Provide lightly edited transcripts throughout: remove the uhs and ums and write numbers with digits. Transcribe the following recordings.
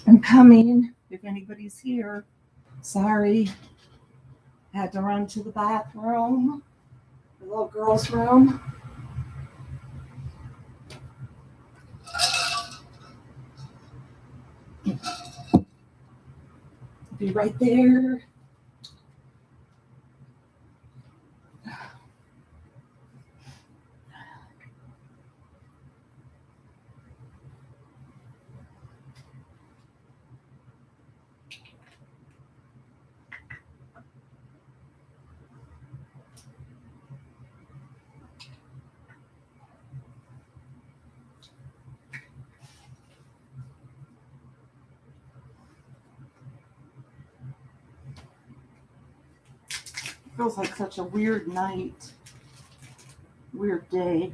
I'm coming if anybody's here. Sorry. Had to run to the bathroom, the little girl's room. Be right there. Feels like such a weird night, weird day.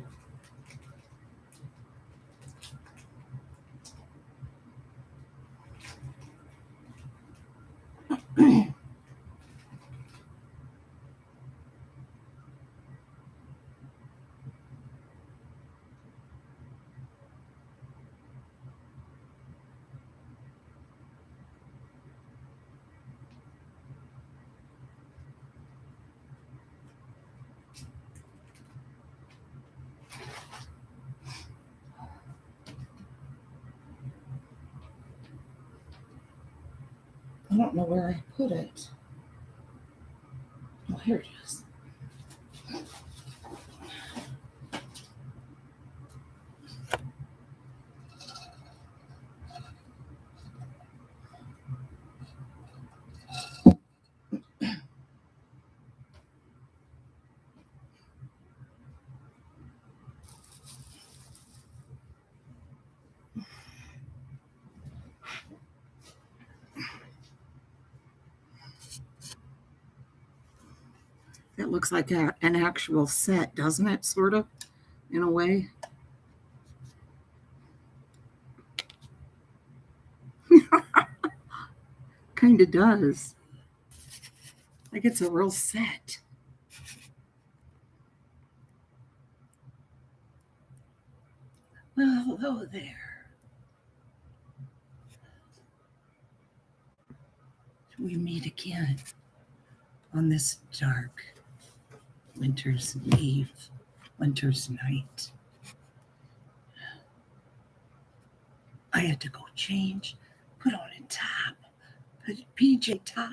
I don't know where I put it. Oh, here it is. That looks like an actual set, doesn't it? Sort of, in a way. Kind of does. Like it's a real set. Well, hello there. We meet again on this dark winter's eve, winter's night. I had to go change, put on a top, put a PJ top.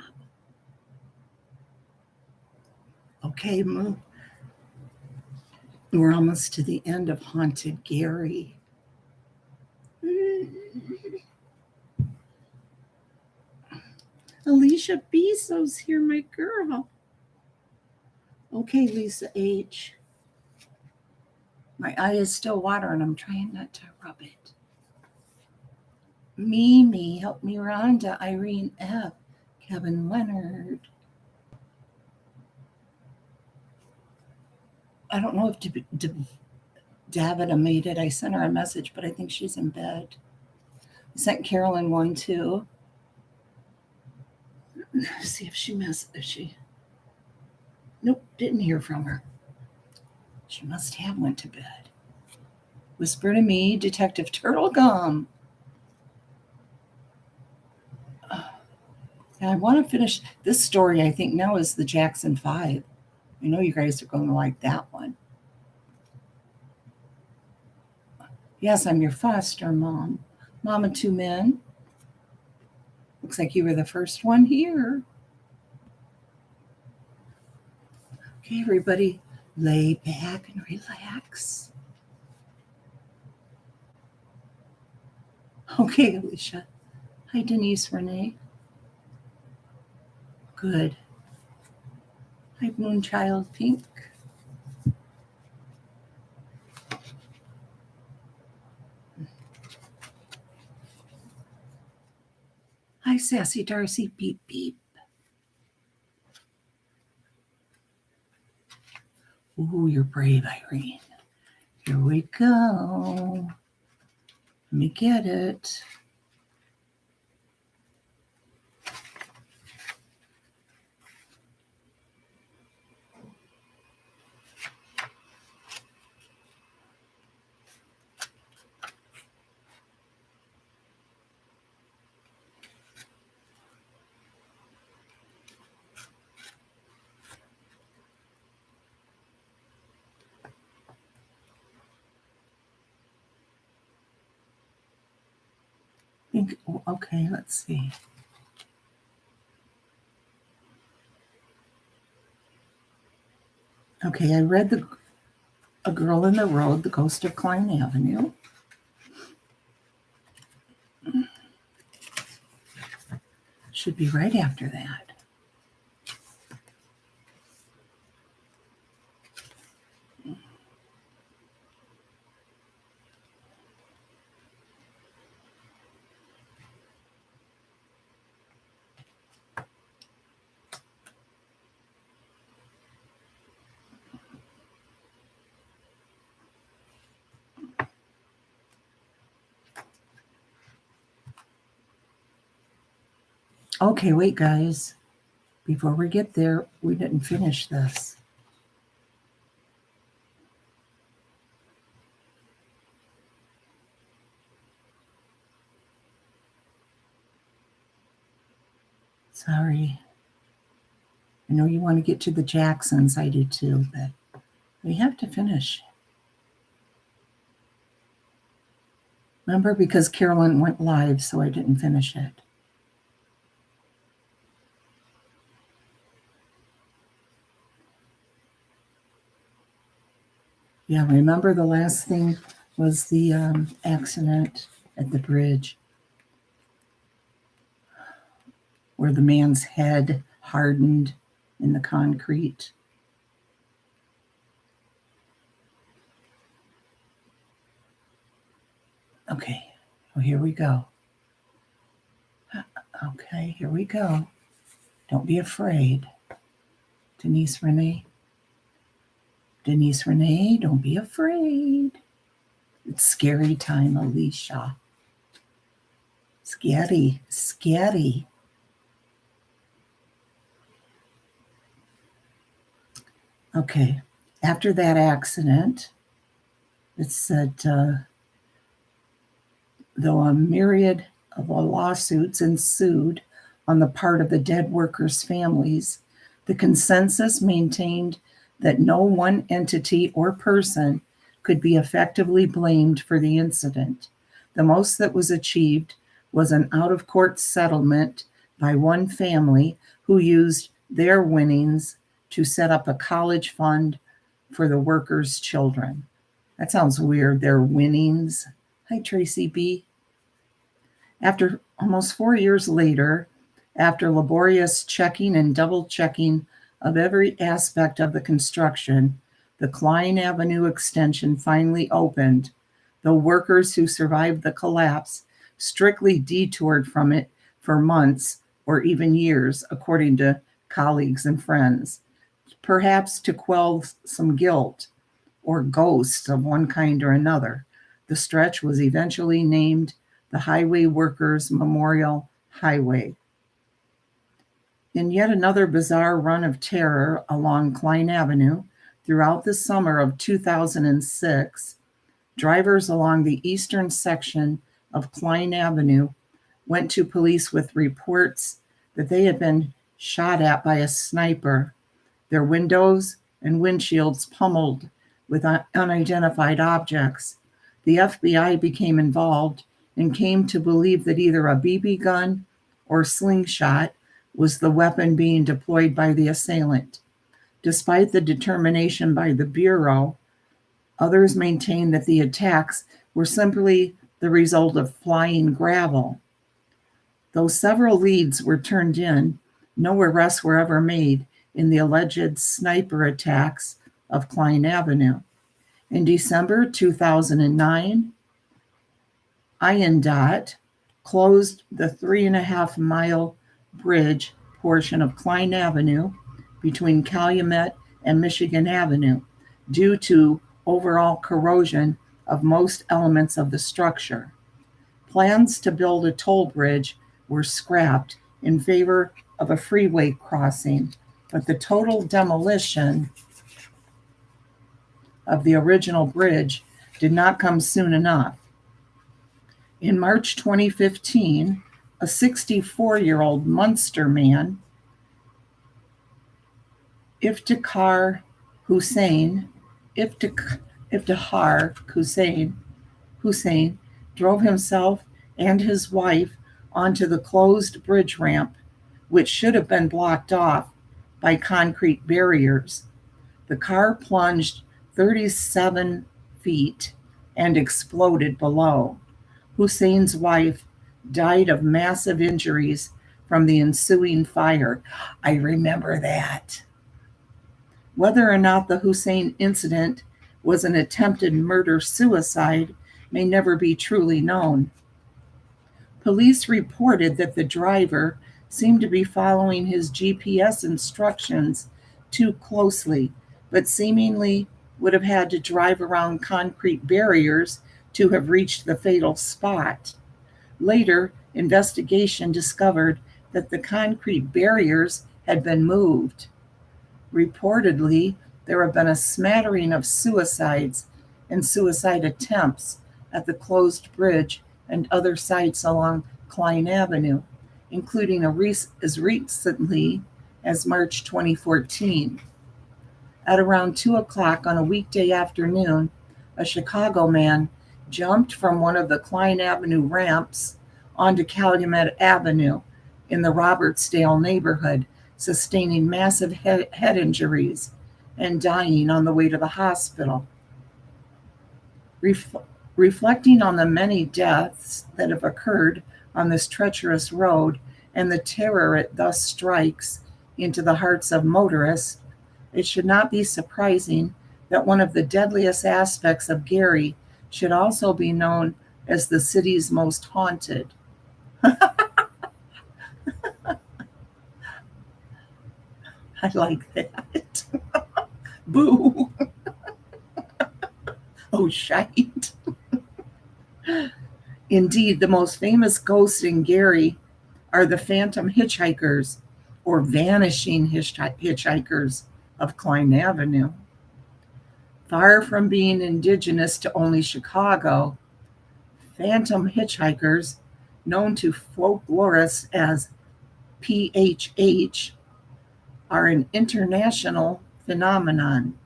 Okay, move. We're almost to the end of Haunted Gary. Alicia Bezos here, my girl. Okay, Lisa H. My eye is still watering. I'm trying not to rub it. Mimi, help me, Rhonda. Irene F. Kevin Leonard. I don't know if Davida made it. I sent her a message, but I think she's in bed. I sent Carolyn one too. See if she Nope, didn't hear from her. She must have went to bed. Whisper to me, Detective Turtlegum. I want to finish this story. I think now is the Jackson 5. I know you guys are going to like that one. Yes, I'm your foster mom. Mom of two men. Looks like you were the first one here. Okay, everybody, lay back and relax. Okay, Alicia. Hi, Denise Renee. Good. Hi, Moonchild Pink. Hi, Sassy Darcy. Beep, beep. Ooh, you're brave, Irene. Here we go. Let me get it. Okay, let's see. Okay, I read A Girl in the Road, The Ghost of Klein Avenue. Should be right after that. Okay, wait, guys. Before we get there, we didn't finish this. Sorry. I know you want to get to the Jacksons. I do too, but we have to finish. Remember, because Carolyn went live, so I didn't finish it. Yeah, remember the last thing was the accident at the bridge where the man's head hardened in the concrete. Okay, well, here we go. Okay, here we go. Don't be afraid. Denise Renee, don't be afraid. It's scary time, Alicia. Scary. Okay, after that accident, it said, though a myriad of lawsuits ensued on the part of the dead workers' families, the consensus maintained that no one entity or person could be effectively blamed for the incident. The most that was achieved was an out-of-court settlement by one family who used their winnings to set up a college fund for the workers' children. That sounds weird, their winnings. Hi, Tracy B. After almost 4 years later, after laborious checking and double checking of every aspect of the construction, the Klein Avenue extension finally opened, though workers who survived the collapse strictly detoured from it for months or even years, according to colleagues and friends, perhaps to quell some guilt or ghosts of one kind or another. The stretch was eventually named the Highway Workers Memorial Highway. In yet another bizarre run of terror along Klein Avenue, throughout the summer of 2006, drivers along the eastern section of Klein Avenue went to police with reports that they had been shot at by a sniper, their windows and windshields pummeled with unidentified objects. The FBI became involved and came to believe that either a BB gun or slingshot was the weapon being deployed by the assailant. Despite the determination by the Bureau, others maintain that the attacks were simply the result of flying gravel. Though several leads were turned in, no arrests were ever made in the alleged sniper attacks of Klein Avenue. In December 2009, INDOT closed the 3.5-mile bridge portion of Klein Avenue between Calumet and Michigan Avenue due to overall corrosion of most elements of the structure. Plans to build a toll bridge were scrapped in favor of a freeway crossing, but the total demolition of the original bridge did not come soon enough. In March 2015, a 64-year-old Munster man, Iftihar Hussein, drove himself and his wife onto the closed bridge ramp, which should have been blocked off by concrete barriers. The car plunged 37 feet and exploded below. Hussein's wife died of massive injuries from the ensuing fire. I remember that. Whether or not the Hussein incident was an attempted murder-suicide may never be truly known. Police reported that the driver seemed to be following his GPS instructions too closely, but seemingly would have had to drive around concrete barriers to have reached the fatal spot. Later, investigation discovered that the concrete barriers had been moved. Reportedly, there have been a smattering of suicides and suicide attempts at the closed bridge and other sites along Klein Avenue, including as recently as March 2014. At around 2 o'clock on a weekday afternoon, a Chicago man jumped from one of the Klein Avenue ramps onto Calumet Avenue in the Robertsdale neighborhood, sustaining massive head injuries and dying on the way to the hospital. Reflecting on the many deaths that have occurred on this treacherous road and the terror it thus strikes into the hearts of motorists, it should not be surprising that one of the deadliest aspects of Gary should also be known as the city's most haunted. I like that. Boo. Oh, shite. Indeed, the most famous ghosts in Gary are the Phantom Hitchhikers, or Vanishing Hitchhikers of Klein Avenue. Far from being indigenous to only Chicago, Phantom Hitchhikers, known to folklorists as PHH, are an international phenomenon.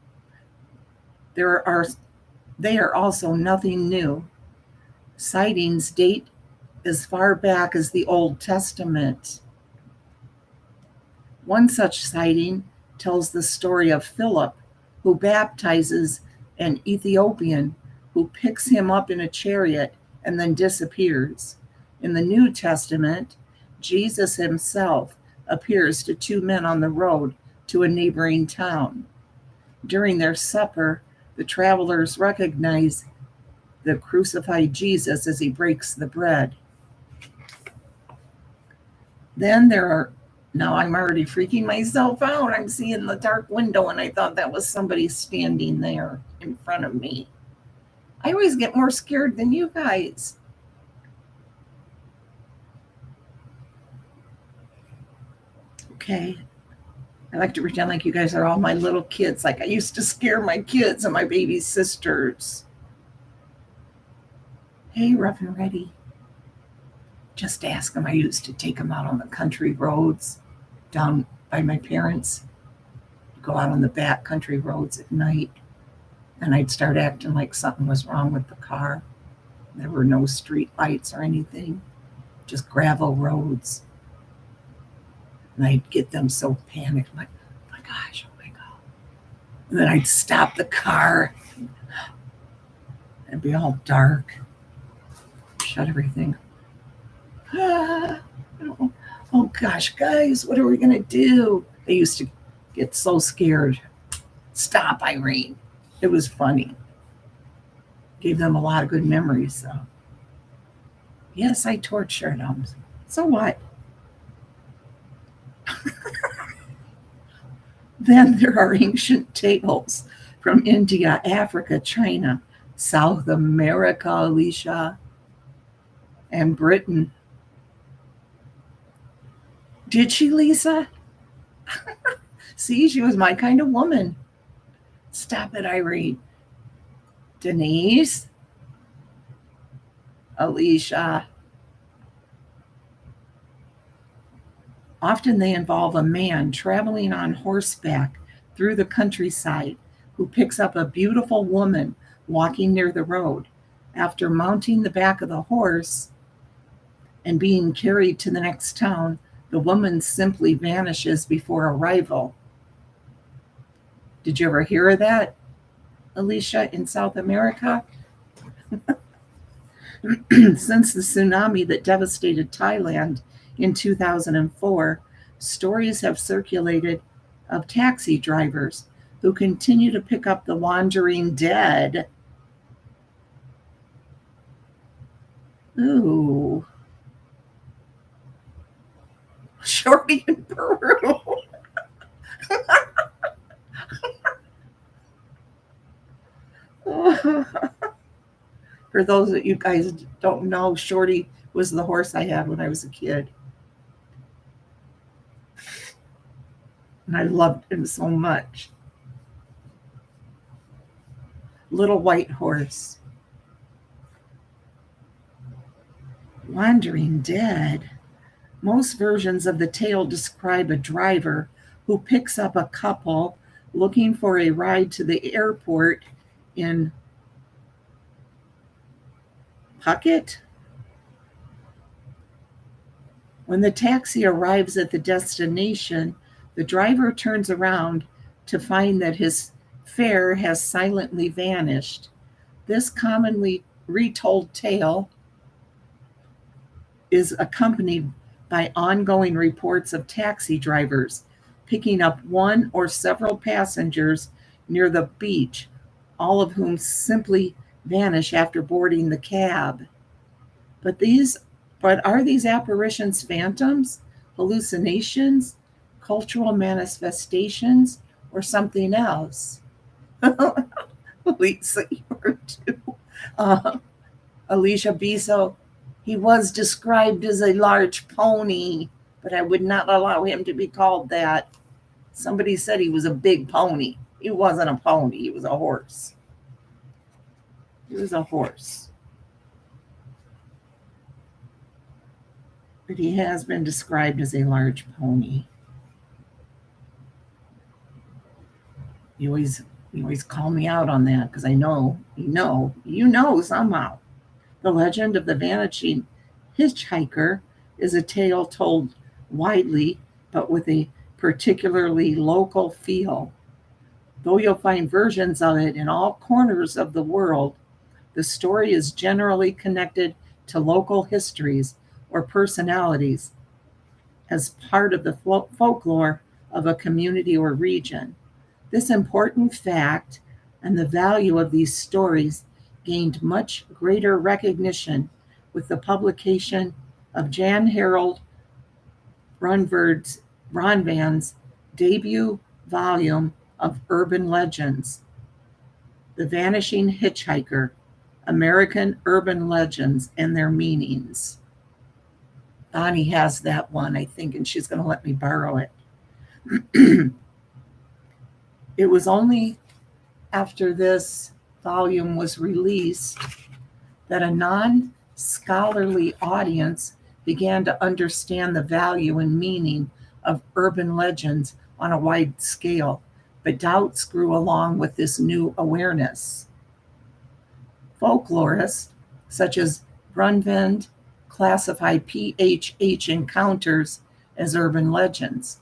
They are also nothing new. Sightings date as far back as the Old Testament. One such sighting tells the story of Philip, who baptizes an Ethiopian who picks him up in a chariot and then disappears. In the New Testament, Jesus himself appears to two men on the road to a neighboring town. During their supper, the travelers recognize the crucified Jesus as he breaks the bread. Then now I'm already freaking myself out. I'm seeing the dark window and I thought that was somebody standing there in front of me. I always get more scared than you guys. Okay. I like to pretend like you guys are all my little kids, like I used to scare my kids and my baby sisters. Hey, Rough and Ready. Just ask them. I used to take them out on the country roads down by my parents. Go out on the back country roads at night. And I'd start acting like something was wrong with the car. There were no street lights or anything, just gravel roads. And I'd get them so panicked, like, oh my gosh, oh my God. And then I'd stop the car. It'd be all dark. Shut everything. Oh gosh, guys, what are we going to do? I used to get so scared. Stop, Irene. It was funny. Gave them a lot of good memories, though. Yes, I tortured them. So what? Then there are ancient tales from India, Africa, China, South America, Alicia, and Britain. Did she, Lisa? See, she was my kind of woman. Stop it, Irene. Denise? Alicia? Often they involve a man traveling on horseback through the countryside who picks up a beautiful woman walking near the road. After mounting the back of the horse, and being carried to the next town, the woman simply vanishes before arrival. Did you ever hear of that, Alicia, in South America? Since the tsunami that devastated Thailand in 2004, stories have circulated of taxi drivers who continue to pick up the wandering dead. Ooh. Shorty in Peru. For those that you guys don't know, Shorty was the horse I had when I was a kid. And I loved him so much. Little white horse. Wandering dead. Most versions of the tale describe a driver who picks up a couple looking for a ride to the airport in Phuket. When the taxi arrives at the destination, the driver turns around to find that his fare has silently vanished. This commonly retold tale is accompanied by ongoing reports of taxi drivers picking up one or several passengers near the beach, all of whom simply vanish after boarding the cab. But are these apparitions phantoms, hallucinations, cultural manifestations, or something else? Lisa, you were too. Alicia Biso, he was described as a large pony, but I would not allow him to be called that. Somebody said he was a big pony. He wasn't a pony, he was a horse. He was a horse. But he has been described as a large pony. You always call me out on that because I know, you know somehow. The legend of the Vanishing Hitchhiker is a tale told widely, but with a particularly local feel. Though you'll find versions of it in all corners of the world, the story is generally connected to local histories or personalities as part of the folklore of a community or region. This important fact and the value of these stories gained much greater recognition with the publication of Jan Harold Ronvan's debut volume of urban legends, The Vanishing Hitchhiker, American Urban Legends and Their Meanings. Bonnie has that one, I think, and she's going to let me borrow it. It was only after this volume was released that a non-scholarly audience began to understand the value and meaning of urban legends on a wide scale, but doubts grew along with this new awareness. Folklorists, such as Brunvand, classify PHH encounters as urban legends.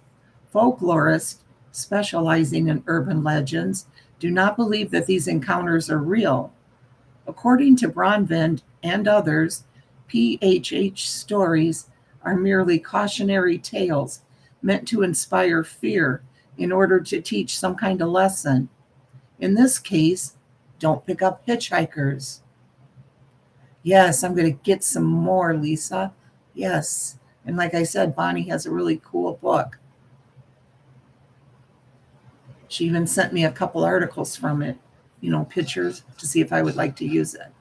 Folklorists specializing in urban legends do not believe that these encounters are real. According to Brunvand and others, PHH stories are merely cautionary tales meant to inspire fear in order to teach some kind of lesson. In this case, don't pick up hitchhikers. Yes, I'm going to get some more, Lisa. Yes. And like I said, Bonnie has a really cool book. She even sent me a couple articles from it, pictures to see if I would like to use it.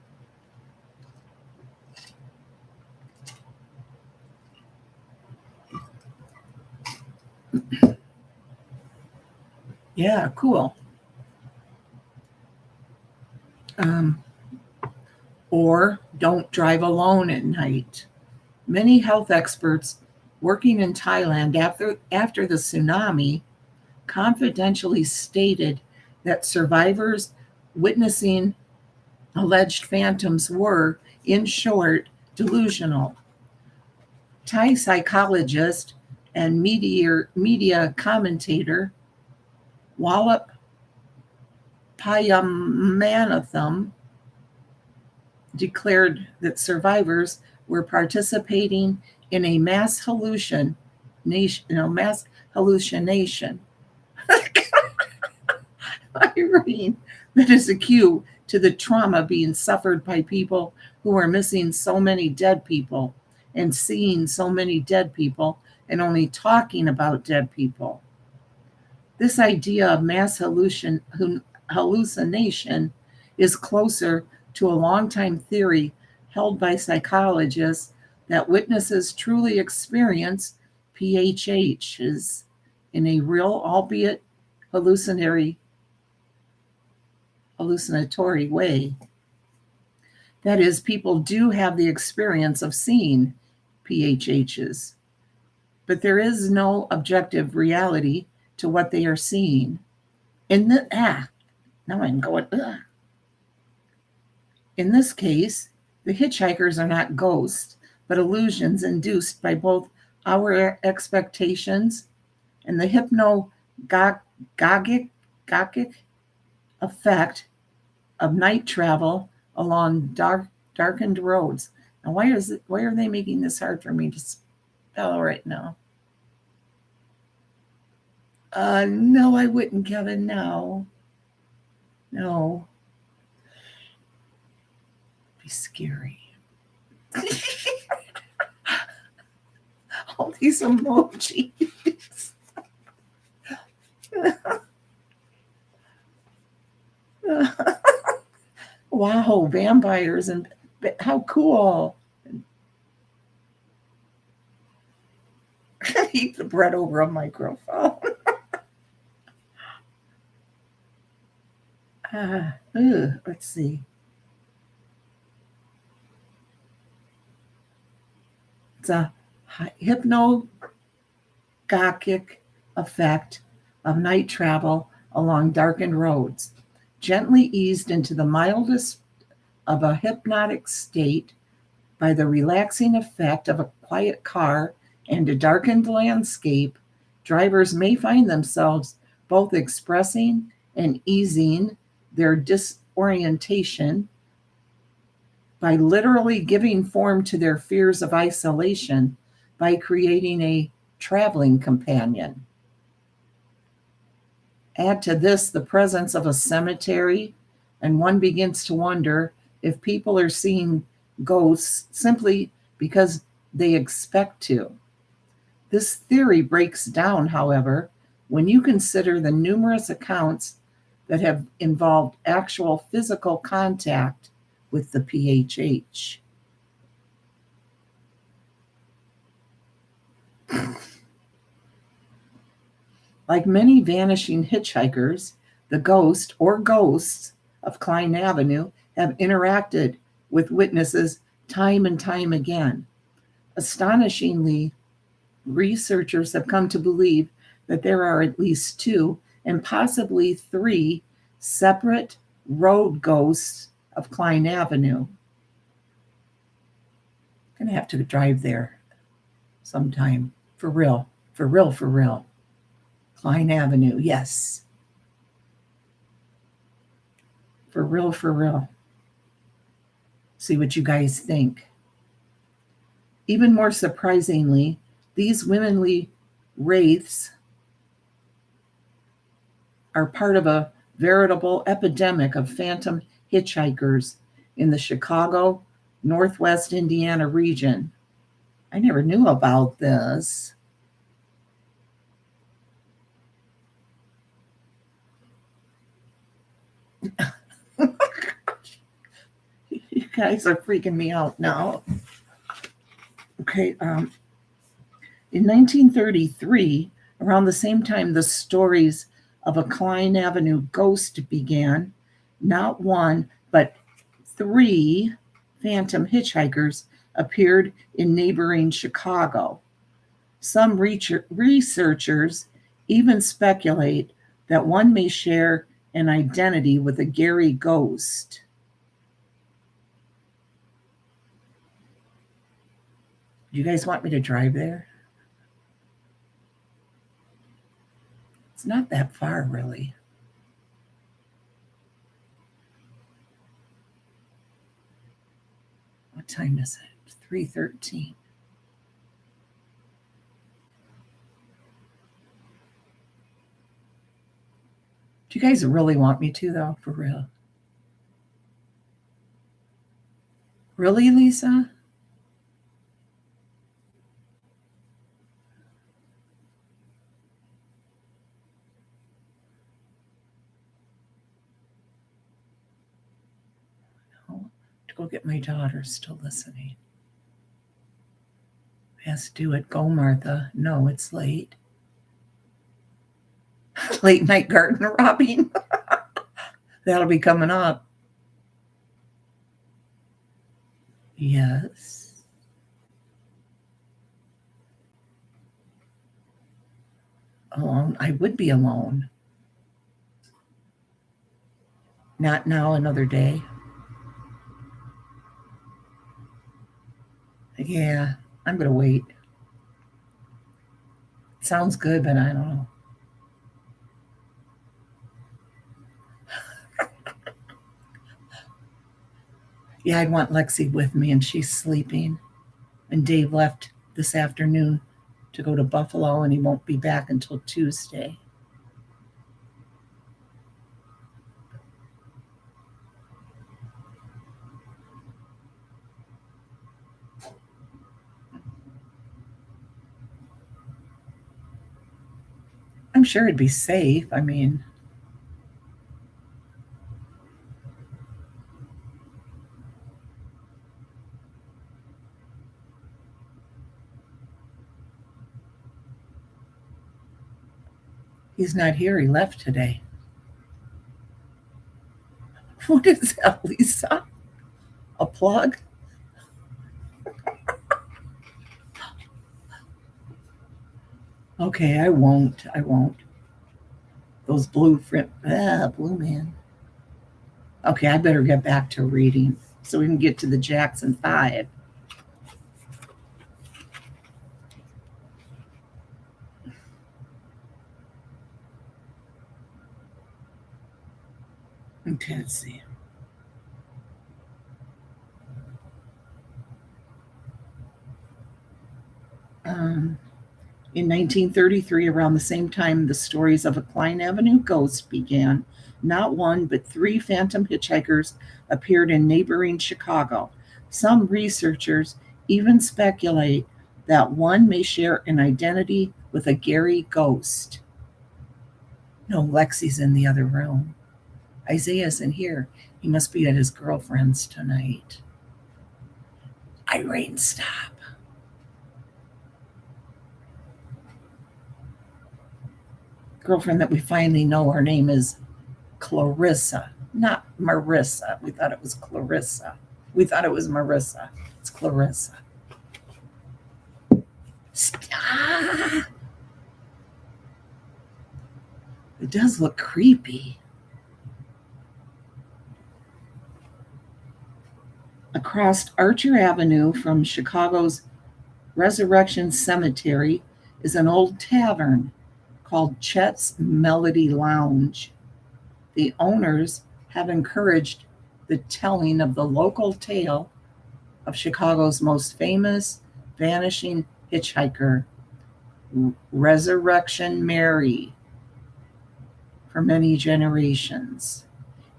Yeah, cool. Or don't drive alone at night. Many health experts working in Thailand after the tsunami confidentially stated that survivors witnessing alleged phantoms were, in short, delusional. Thai psychologist and media commentator Wallop Payamanatham declared that survivors were participating in a mass hallucination. Irene, that is a cue to the trauma being suffered by people who are missing so many dead people and seeing so many dead people and only talking about dead people. This idea of mass hallucination is closer to a long-time theory held by psychologists that witnesses truly experience PHHs in a real, albeit hallucinatory way. That is, people do have the experience of seeing PHHs, but there is no objective reality to what they are seeing. Now I'm going, ugh. In this case, the hitchhikers are not ghosts, but illusions induced by both our expectations and the hypnagogic effect of night travel along darkened roads. Now, why are they making this hard for me to spell right now? No, I wouldn't, Kevin. No. Be scary. All these emojis. Wow, vampires, and how cool. Eat the bread over a microphone. Let's see. It's a hypnagogic effect of night travel along darkened roads, gently eased into the mildest of a hypnotic state by the relaxing effect of a quiet car and a darkened landscape. Drivers may find themselves both expressing and easing their disorientation by literally giving form to their fears of isolation by creating a traveling companion. Add to this the presence of a cemetery, and one begins to wonder if people are seeing ghosts simply because they expect to. This theory breaks down, however, when you consider the numerous accounts that have involved actual physical contact with the PHH. Like many vanishing hitchhikers, the ghost or ghosts of Klein Avenue have interacted with witnesses time and time again. Astonishingly, researchers have come to believe that there are at least 2 and possibly 3 separate road ghosts of Klein Avenue. I'm going to have to drive there sometime. For real. Klein Avenue, yes. For real. See what you guys think. Even more surprisingly, these womanly wraiths are part of a veritable epidemic of phantom hitchhikers in the Chicago, Northwest Indiana region. I never knew about this. You guys are freaking me out now. Okay, in 1933, around the same time the stories of a Klein Avenue ghost began, not 1, but 3 phantom hitchhikers appeared in neighboring Chicago. Some researchers even speculate that one may share an identity with a Gary ghost. Do you guys want me to drive there? It's not that far, really. What time is it? 3:13. Do you guys really want me to, though? For real? Really, Lisa? No. To go get my daughter, still listening. Yes, do it. Go, Martha. No, it's late. Late night garden robbing. That'll be coming up. Yes. Alone. I would be alone. Not now, another day. Yeah, I'm going to wait. Sounds good, but I don't know. Yeah, I'd want Lexi with me, and she's sleeping. And Dave left this afternoon to go to Buffalo, and he won't be back until Tuesday. I'm sure it'd be safe. I mean, he's not here. He left today. What is that, Lisa? A plug? Okay, I won't. Those blue man. Okay, I better get back to reading so we can get to the Jackson 5. Okay, let's see. In 1933, around the same time the stories of a Klein Avenue ghost began, not one but 3 phantom hitchhikers appeared in neighboring Chicago. Some researchers even speculate that one may share an identity with a Gary ghost. No, Lexi's in the other room. Isaiah's in here. He must be at his girlfriend's tonight. Irene, stop. Girlfriend that we finally know her name is Clarissa, not Marissa. We thought it was Clarissa. We thought it was Marissa. It's Clarissa. Stop. It does look creepy. Across Archer Avenue from Chicago's Resurrection Cemetery is an old tavern called Chet's Melody Lounge. The owners have encouraged the telling of the local tale of Chicago's most famous vanishing hitchhiker, Resurrection Mary, for many generations.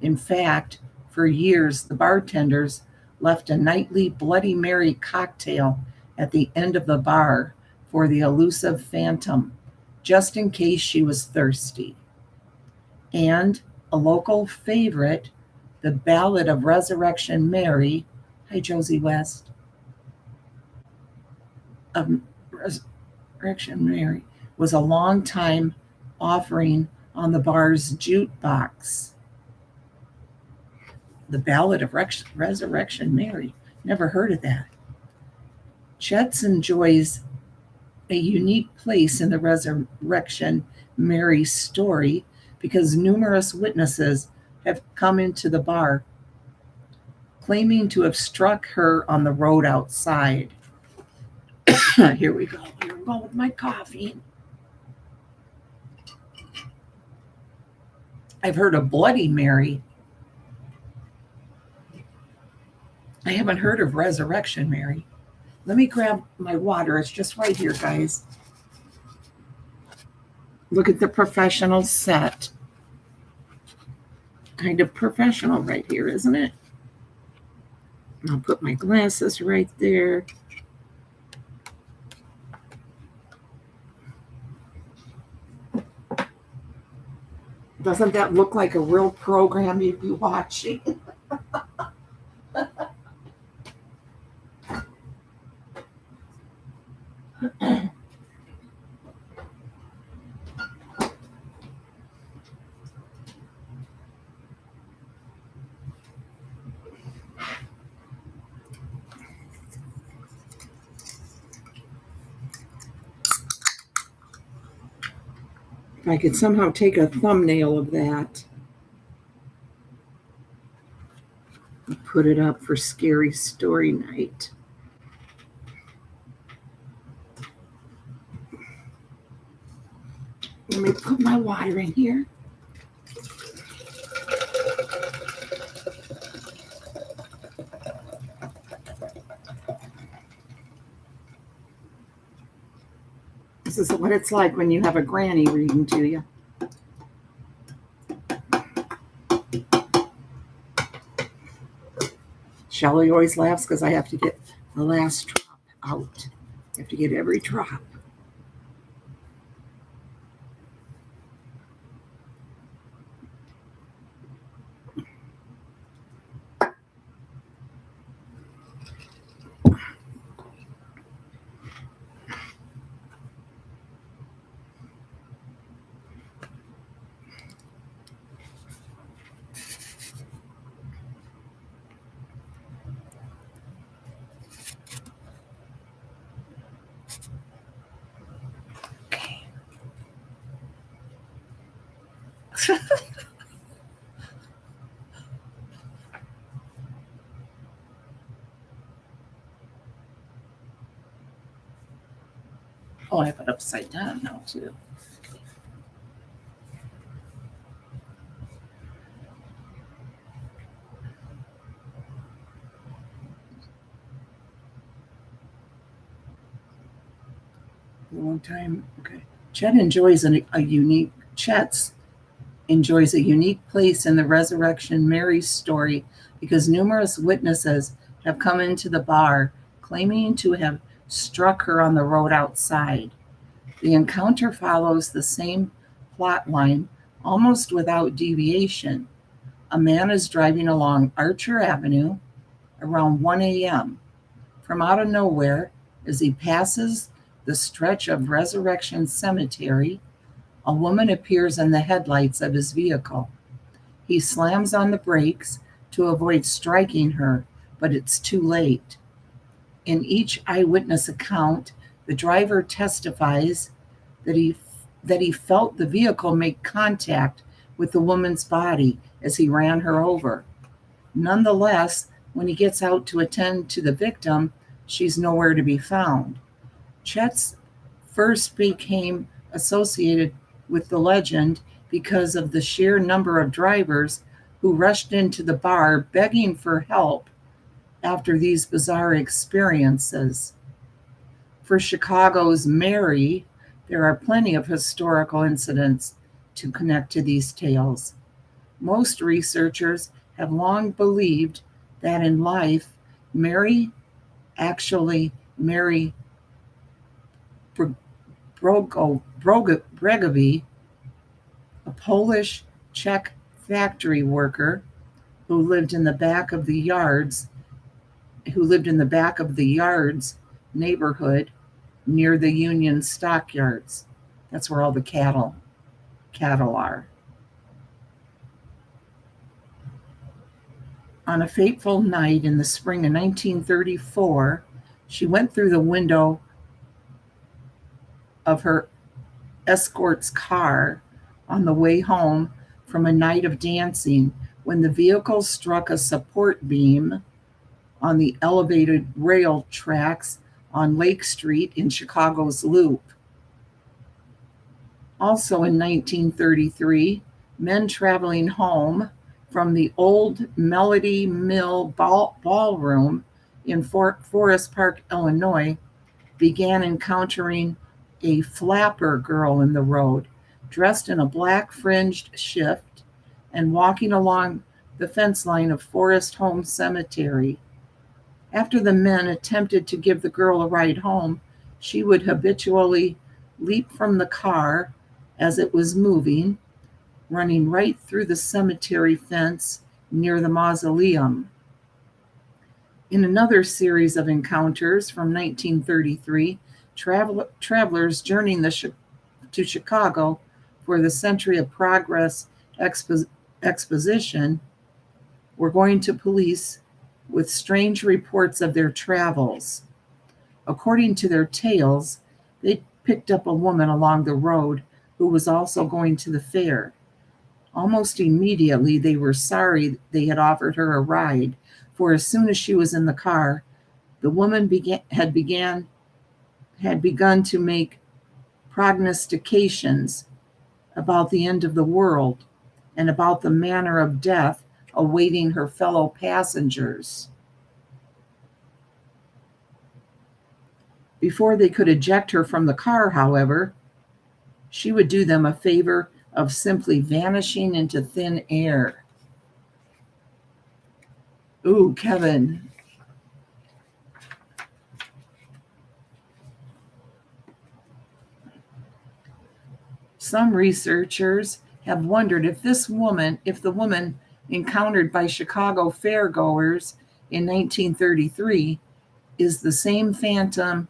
In fact, for years, the bartenders left a nightly Bloody Mary cocktail at the end of the bar for the elusive phantom, just in case she was thirsty. And a local favorite, the Ballad of Resurrection Mary, hi Josie West, of Resurrection Mary, was a long time offering on the bar's jukebox. The Ballad of Resurrection Mary, never heard of that. Chet's enjoys a unique place in the Resurrection Mary story because numerous witnesses have come into the bar claiming to have struck her on the road outside. Here we go. Here we go with my coffee. I've heard of Bloody Mary. I haven't heard of Resurrection Mary. Let me grab my water. It's just right here, guys. Look at the professional set. Kind of professional right here, isn't it? I'll put my glasses right there. Doesn't that look like a real program you'd be watching? If I could somehow take a thumbnail of that and put it up for Scary Story Night. Let me put my water in here. This is what it's like when you have a granny reading to you. Shelley always laughs because I have to get the last drop out. I have to get every drop. Oh, I have it upside down now, too. A long time. Okay. Chet's enjoys a unique place in the Resurrection Mary story because numerous witnesses have come into the bar claiming to have struck her on the road outside. The encounter follows the same plot line almost without deviation. A man is driving along Archer Avenue around 1 a.m. From out of nowhere, as he passes the stretch of Resurrection Cemetery, a woman appears in the headlights of his vehicle. He slams on the brakes to avoid striking her, but it's too late. In each eyewitness account, the driver testifies that he felt the vehicle make contact with the woman's body as he ran her over. Nonetheless, when he gets out to attend to the victim, she's nowhere to be found. Chet's first became associated with the legend because of the sheer number of drivers who rushed into the bar begging for help after these bizarre experiences. For Chicago's Mary, there are plenty of historical incidents to connect to these tales. Most researchers have long believed that in life, Mary Bregovi, a Polish Czech factory worker who lived in the back of the yards neighborhood near the Union stockyards. That's where all the cattle are. On a fateful night in the spring of 1934, she went through the window of her escort's car on the way home from a night of dancing when the vehicle struck a support beam on the elevated rail tracks on Lake Street in Chicago's Loop. Also in 1933, men traveling home from the old Melody Mill Ballroom in Forest Park, Illinois, began encountering a flapper girl in the road, dressed in a black fringed shift and walking along the fence line of Forest Home Cemetery. After the men attempted to give the girl a ride home, she would habitually leap from the car as it was moving, running right through the cemetery fence near the mausoleum. In another series of encounters from 1933, travelers journeying to Chicago for the Century of Progress exposition were going to police with strange reports of their travels. According to their tales, they picked up a woman along the road who was also going to the fair. Almost immediately, they were sorry they had offered her a ride, for as soon as she was in the car, the woman had begun to make prognostications about the end of the world and about the manner of death awaiting her fellow passengers. Before they could eject her from the car, however, she would do them a favor of simply vanishing into thin air. Ooh, Kevin. Some researchers have wondered if the woman encountered by Chicago fairgoers in 1933 is the same phantom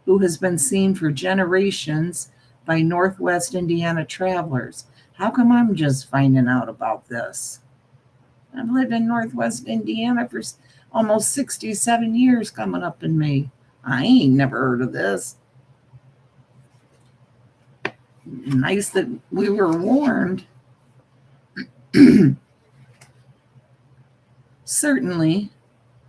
who has been seen for generations by Northwest Indiana travelers. How come I'm just finding out about this? I've lived in Northwest Indiana for almost 67 years coming up in May. I ain't never heard of this. Nice that we were warned. Certainly,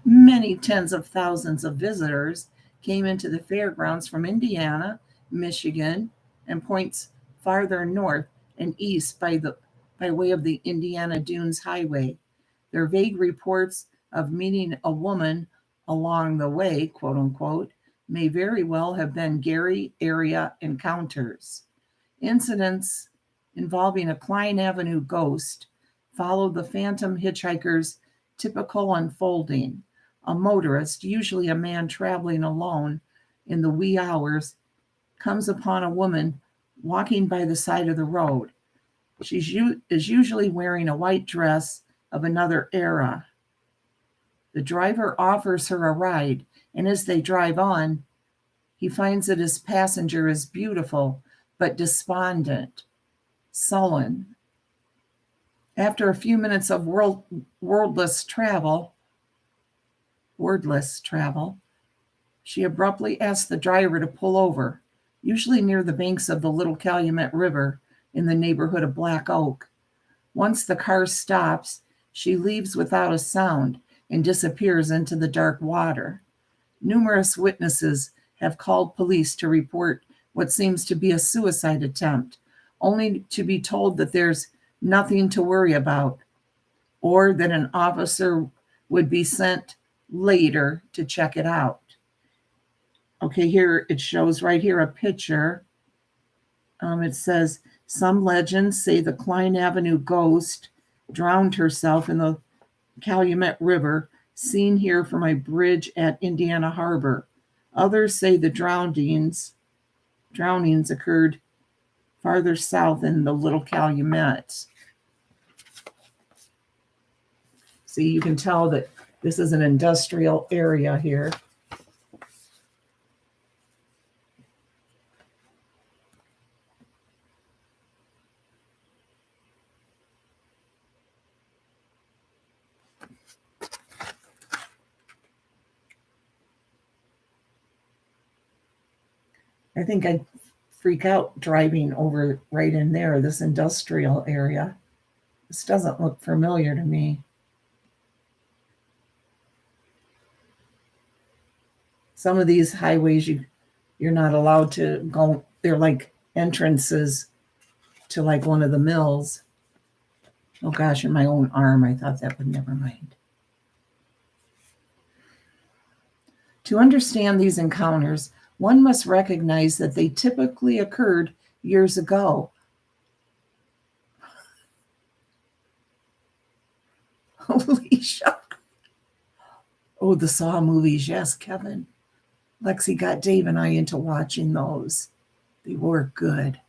many tens of thousands of visitors came into the fairgrounds from Indiana, Michigan, and points farther north and east by way of the Indiana Dunes Highway. Their vague reports of meeting a woman along the way, quote unquote, may very well have been Gary area encounters. Incidents involving a Klein Avenue ghost followed the Phantom Hitchhikers' typical unfolding. A motorist, usually a man traveling alone in the wee hours, comes upon a woman walking by the side of the road. She is usually wearing a white dress of another era. The driver offers her a ride, and as they drive on, he finds that his passenger is beautiful but despondent, sullen. After a few minutes of wordless travel, she abruptly asks the driver to pull over, usually near the banks of the Little Calumet River in the neighborhood of Black Oak. Once the car stops, she leaves without a sound and disappears into the dark water. Numerous witnesses have called police to report what seems to be a suicide attempt, only to be told that there's nothing to worry about, or that an officer would be sent later to check it out. Okay, here it shows right here a picture. It says, some legends say the Klein Avenue ghost drowned herself in the Calumet River, seen here from a bridge at Indiana Harbor. Others say the drownings occurred farther south in the Little Calumet. See, you can tell that this is an industrial area here. I think I'd freak out driving over right in there, this industrial area. This doesn't look familiar to me. Some of these highways you're not allowed to go. They're like entrances to like one of the mills. Oh gosh, in my own arm, I thought that would never mind. To understand these encounters, one must recognize that they typically occurred years ago. Holy shuck. Oh, the Saw movies. Yes, Kevin. Lexi got Dave and I into watching those. They were good.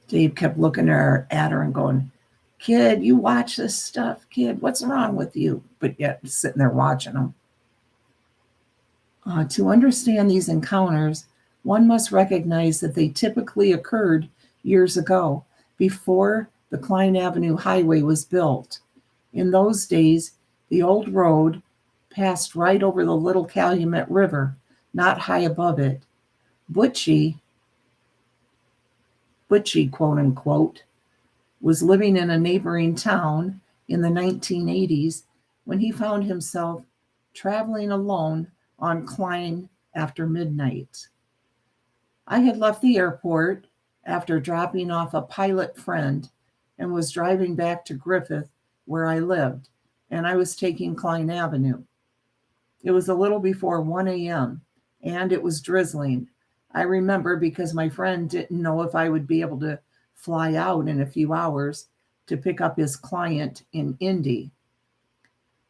Dave kept looking at her and going, "Kid, you watch this stuff. Kid, what's wrong with you?" But yet sitting there watching them. To understand these encounters, one must recognize that they typically occurred years ago, before the Klein Avenue Highway was built. In those days, the old road passed right over the little Calumet River, not high above it. Butchie, quote unquote, was living in a neighboring town in the 1980s when he found himself traveling alone on Klein after midnight. I had left the airport after dropping off a pilot friend and was driving back to Griffith, where I lived, and I was taking Klein Avenue. It was a little before 1 a.m., and it was drizzling. I remember because my friend didn't know if I would be able to fly out in a few hours to pick up his client in Indy.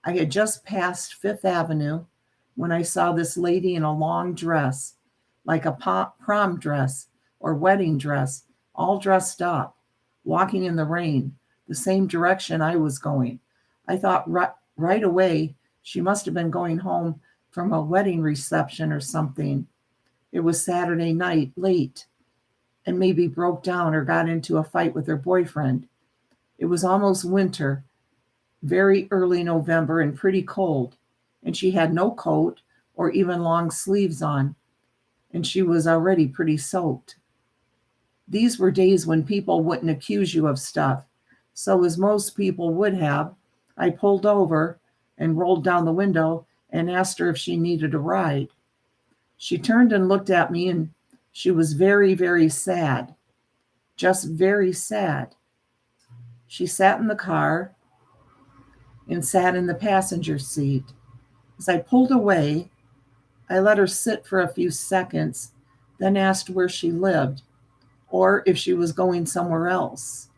I had just passed Fifth Avenue when I saw this lady in a long dress, like a prom dress or wedding dress, all dressed up, walking in the rain, the same direction I was going. I thought right away she must have been going home from a wedding reception or something. It was Saturday night, late, and maybe broke down or got into a fight with her boyfriend. It was almost winter, very early November, and pretty cold, and she had no coat or even long sleeves on, and she was already pretty soaked. These were days when people wouldn't accuse you of stuff, so as most people would have, I pulled over and rolled down the window and asked her if she needed a ride. She turned and looked at me, and she was very, very sad, just very sad. She sat in the car and sat in the passenger seat. As I pulled away, I let her sit for a few seconds, then asked where she lived or if she was going somewhere else.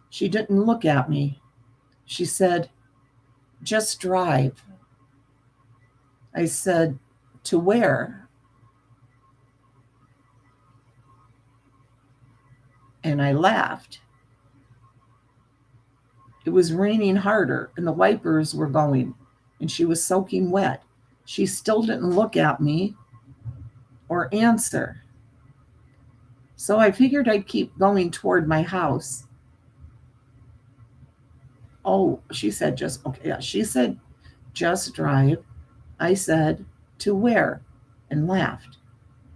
She didn't look at me. She said, "Just drive." I said, "To where?" And I laughed. It was raining harder and the wipers were going, and she was soaking wet. She still didn't look at me or answer. So I figured I'd keep going toward my house. Oh, she said, just, okay. Yeah, she said, "Just drive." I said, "To where?" and laughed.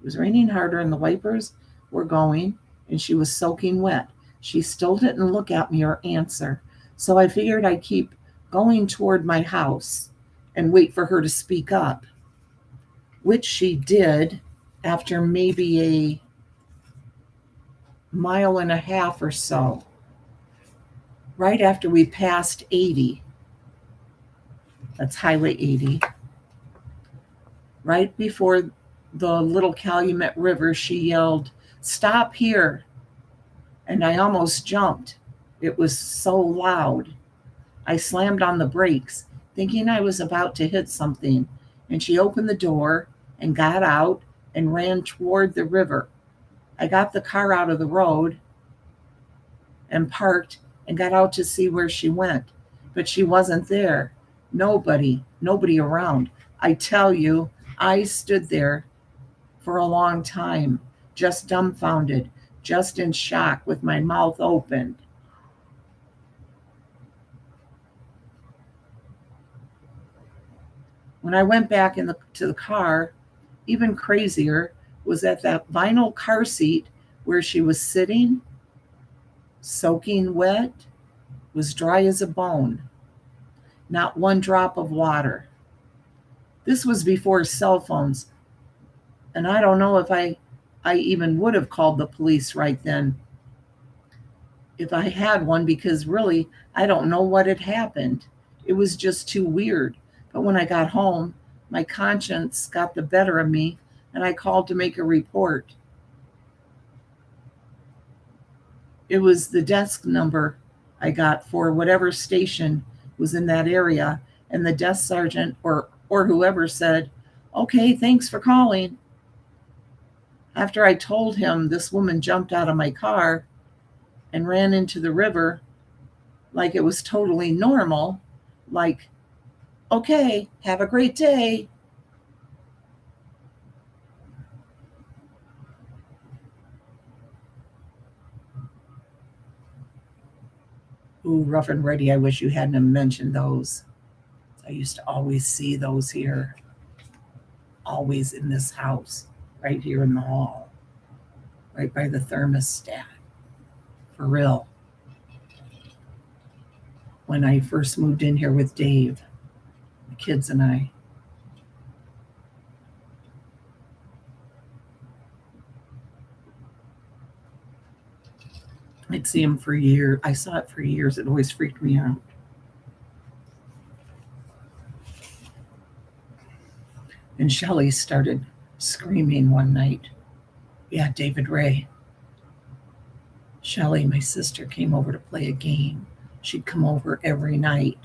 It was raining harder and the wipers were going, and she was soaking wet. She still didn't look at me or answer. So I figured I'd keep going toward my house and wait for her to speak up, which she did after maybe a mile and a half or so, right after we passed 80. That's Highway 80. Right before the little Calumet River, she yelled, "Stop here." And I almost jumped. It was so loud. I slammed on the brakes, thinking I was about to hit something, and she opened the door and got out and ran toward the river. I got the car out of the road and parked and got out to see where she went, but she wasn't there. Nobody around. I tell you, I stood there for a long time, just dumbfounded, just in shock with my mouth open. When I went back to the car, even crazier was that vinyl car seat where she was sitting, soaking wet, was dry as a bone. Not one drop of water. This was before cell phones. And I don't know if I even would have called the police right then if I had one, because really, I don't know what had happened. It was just too weird. But when I got home, my conscience got the better of me, and I called to make a report. It was the desk number I got for whatever station was in that area, and the desk sergeant or whoever said, "Okay, thanks for calling." After I told him, this woman jumped out of my car and ran into the river like it was totally normal, like, "Okay, have a great day." Ooh, Rough and Ready, I wish you hadn't mentioned those. I used to always see those here, always in this house, right here in the hall, right by the thermostat. For real. When I first moved in here with Dave, the kids and I. I'd see him for years. I saw it for years. It always freaked me out. And Shelley started screaming one night. Yeah, David Ray. Shelley, my sister, came over to play a game. She'd come over every night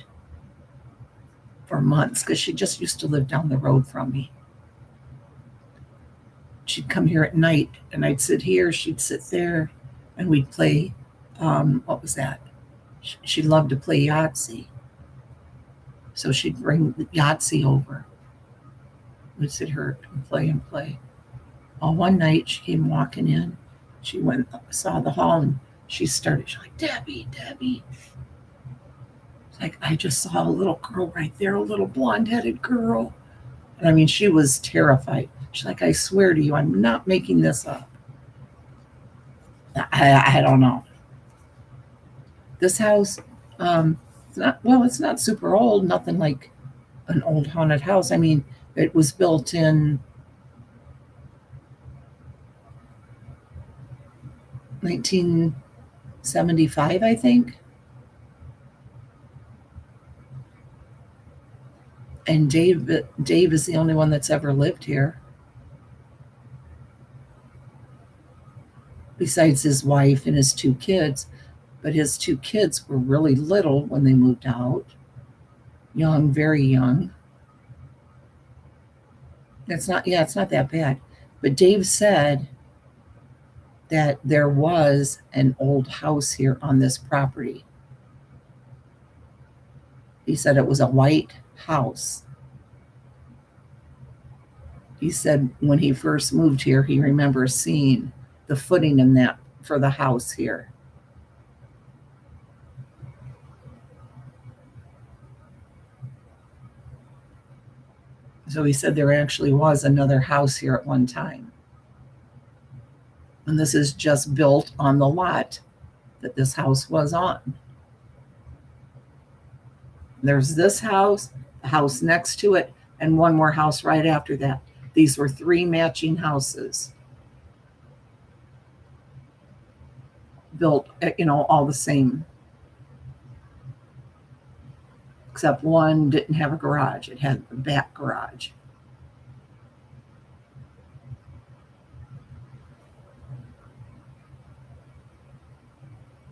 for months because she just used to live down the road from me. She'd come here at night, and I'd sit here, she'd sit there, and we'd play, what was that? She loved to play Yahtzee. So she'd bring the Yahtzee over. We'd sit here and play. Well, one night she came walking in. She went, saw the hall, and she's like, Debbie. It's like, I just saw a little girl right there, a little blonde-headed girl. And I mean, she was terrified. She's like, I swear to you, I'm not making this up. I don't know. This house, it's not super old, nothing like an old haunted house. I mean, it was built in 1975, I think. And Dave is the only one that's ever lived here, besides his wife and his two kids. But his two kids were really little when they moved out. Young, very young. It's not that bad. But Dave said that there was an old house here on this property. He said it was a white house. He said when he first moved here, he remembers seeing the footing in that for the house here. So he said there actually was another house here at one time. And this is just built on the lot that this house was on. There's this house, the house next to it, and one more house right after that. These were 3 matching houses built, all the same. Except one didn't have a garage. It had a back garage.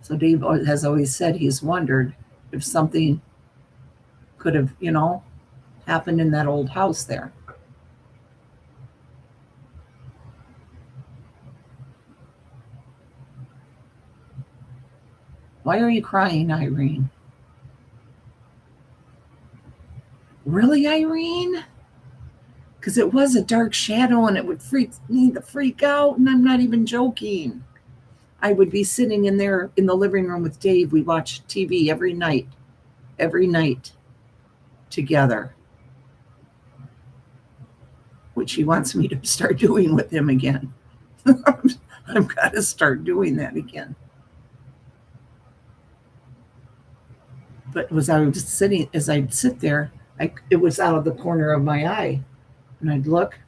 So Dave has always said he's wondered if something could have, happened in that old house there. Why are you crying, Irene? Really, Irene? Because it was a dark shadow and it would freak me to freak out, and I'm not even joking. I would be sitting in there in the living room with Dave. We watched TV every night together, which he wants me to start doing with him again. I've got to start doing that again. But as I'd sit there, It was out of the corner of my eye. And I'd look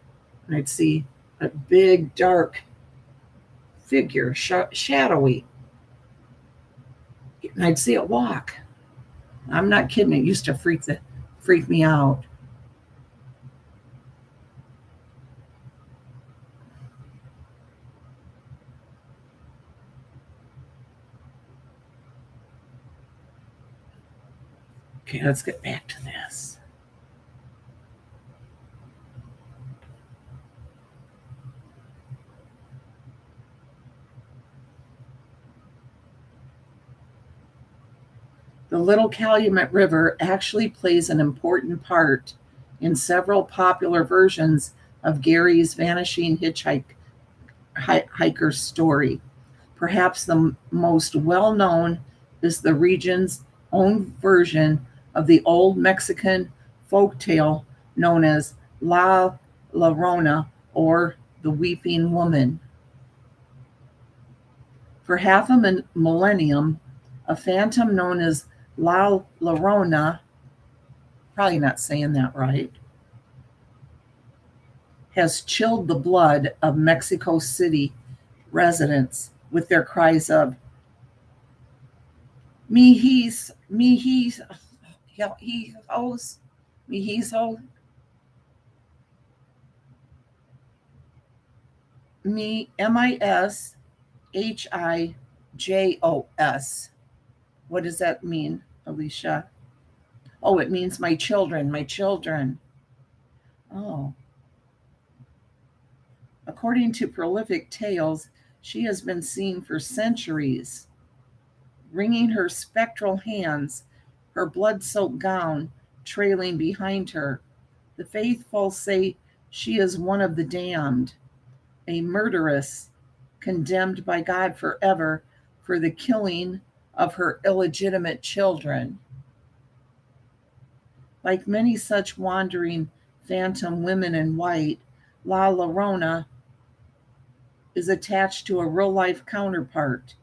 and I'd see a big, dark figure, shadowy. And I'd see it walk. I'm not kidding. It used to freak me out. Okay, let's get back to this. The Little Calumet River actually plays an important part in several popular versions of Gary's Vanishing Hitchhiker story. Perhaps the most well known is the region's own version of the old Mexican folk tale known as La Llorona, or the Weeping Woman. For half a millennium, a phantom known as La Llorona, probably not saying that right, has chilled the blood of Mexico City residents with their cries of Mijis, Mijis, Hijos, Mijizo, Mijos. What does that mean, Alicia? Oh, it means my children, my children. Oh. According to prolific tales, she has been seen for centuries, wringing her spectral hands, her blood-soaked gown trailing behind her. The faithful say she is one of the damned, a murderess condemned by God forever for the killing of her illegitimate children. Like many such wandering phantom women in white, La Llorona is attached to a real-life counterpart.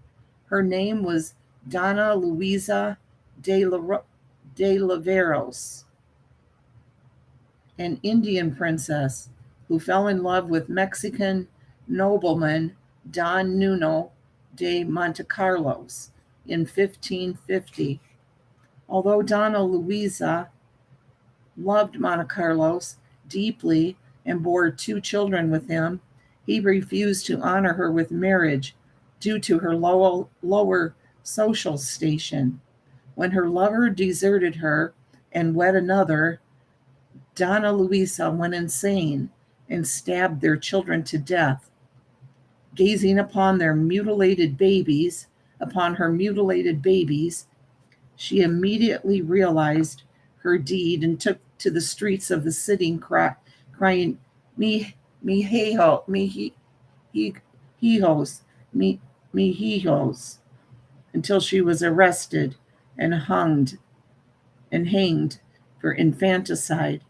Her name was Donna Luisa de Laveros, an Indian princess who fell in love with Mexican nobleman Don Nuno de Montecarlos in 1550. Although Donna Luisa loved Montecarlos deeply and bore 2 children with him, he refused to honor her with marriage due to her lower social station. When her lover deserted her and wed another, Donna Luisa went insane and stabbed their children to death. Gazing upon her mutilated babies, she immediately realized her deed and took to the streets of the city crying, "Mi hijos, mi hijos, mi hijos," until she was arrested and hanged for infanticide.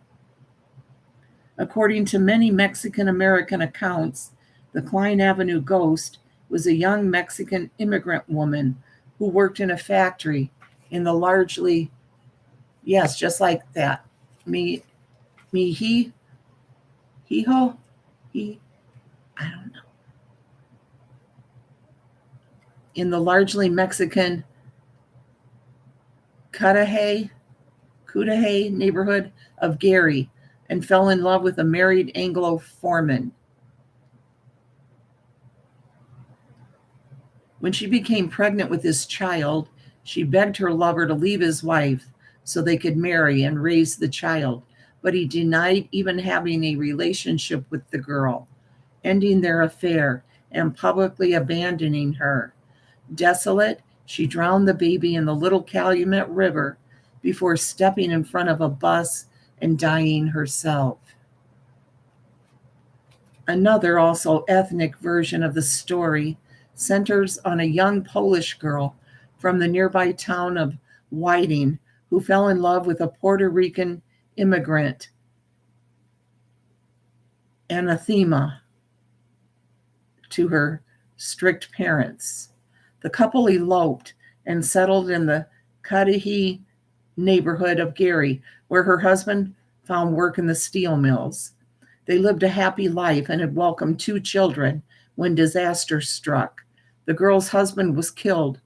According to many Mexican American accounts, the Klein Avenue ghost was a young Mexican immigrant woman who worked in a factory in the largely, yes, just like that, I don't know, in the largely Mexican Cudahy neighborhood of Gary, and fell in love with a married Anglo foreman. When she became pregnant with his child, she begged her lover to leave his wife so they could marry and raise the child, but he denied even having a relationship with the girl, ending their affair and publicly abandoning her. Desolate, she drowned the baby in the Little Calumet River before stepping in front of a bus and dying herself. Another, also ethnic version of the story centers on a young Polish girl from the nearby town of Whiting who fell in love with a Puerto Rican immigrant, anathema to her strict parents. The couple eloped and settled in the Cudahy neighborhood of Gary, where her husband found work in the steel mills. They lived a happy life and had welcomed 2 children when disaster struck. The girl's husband was killed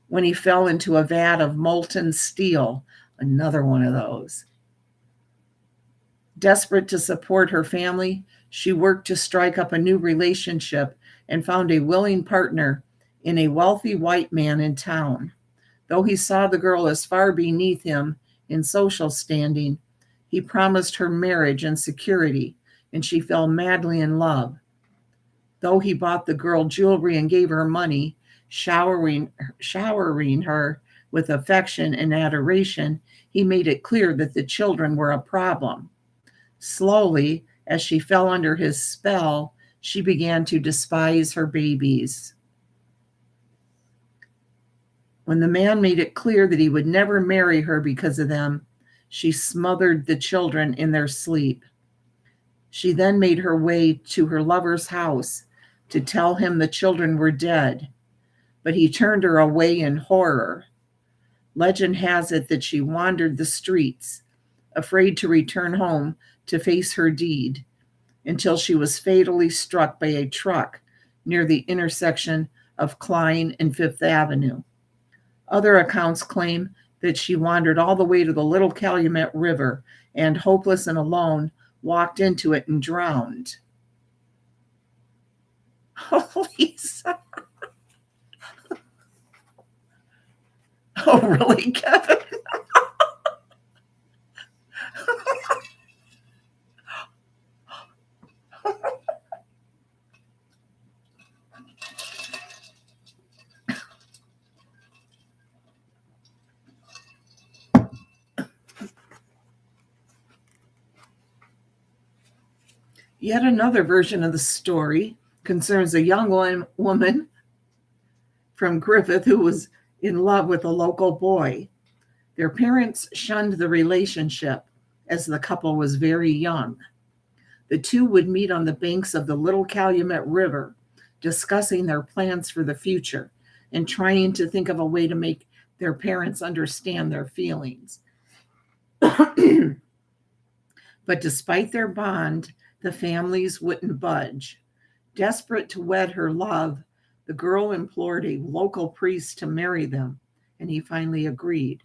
when he fell into a vat of molten steel, another one of those. Desperate to support her family, she worked to strike up a new relationship and found a willing partner in a wealthy white man in town. Though he saw the girl as far beneath him in social standing, he promised her marriage and security, and she fell madly in love. Though he bought the girl jewelry and gave her money, showering her with affection and adoration, he made it clear that the children were a problem. Slowly, as she fell under his spell, she began to despise her babies. When the man made it clear that he would never marry her because of them, she smothered the children in their sleep. She then made her way to her lover's house to tell him the children were dead, but he turned her away in horror. Legend has it that she wandered the streets, afraid to return home to face her deed, until she was fatally struck by a truck near the intersection of Klein and Fifth Avenue. Other accounts claim that she wandered all the way to the Little Calumet River and, hopeless and alone, walked into it and drowned. Oh, Lisa. Oh, really, Kevin? Yet another version of the story concerns a young woman from Griffith who was in love with a local boy. Their parents shunned the relationship as the couple was very young. The two would meet on the banks of the Little Calumet River, discussing their plans for the future and trying to think of a way to make their parents understand their feelings. But despite their bond, the families wouldn't budge. Desperate to wed her love, the girl implored a local priest to marry them, and he finally agreed.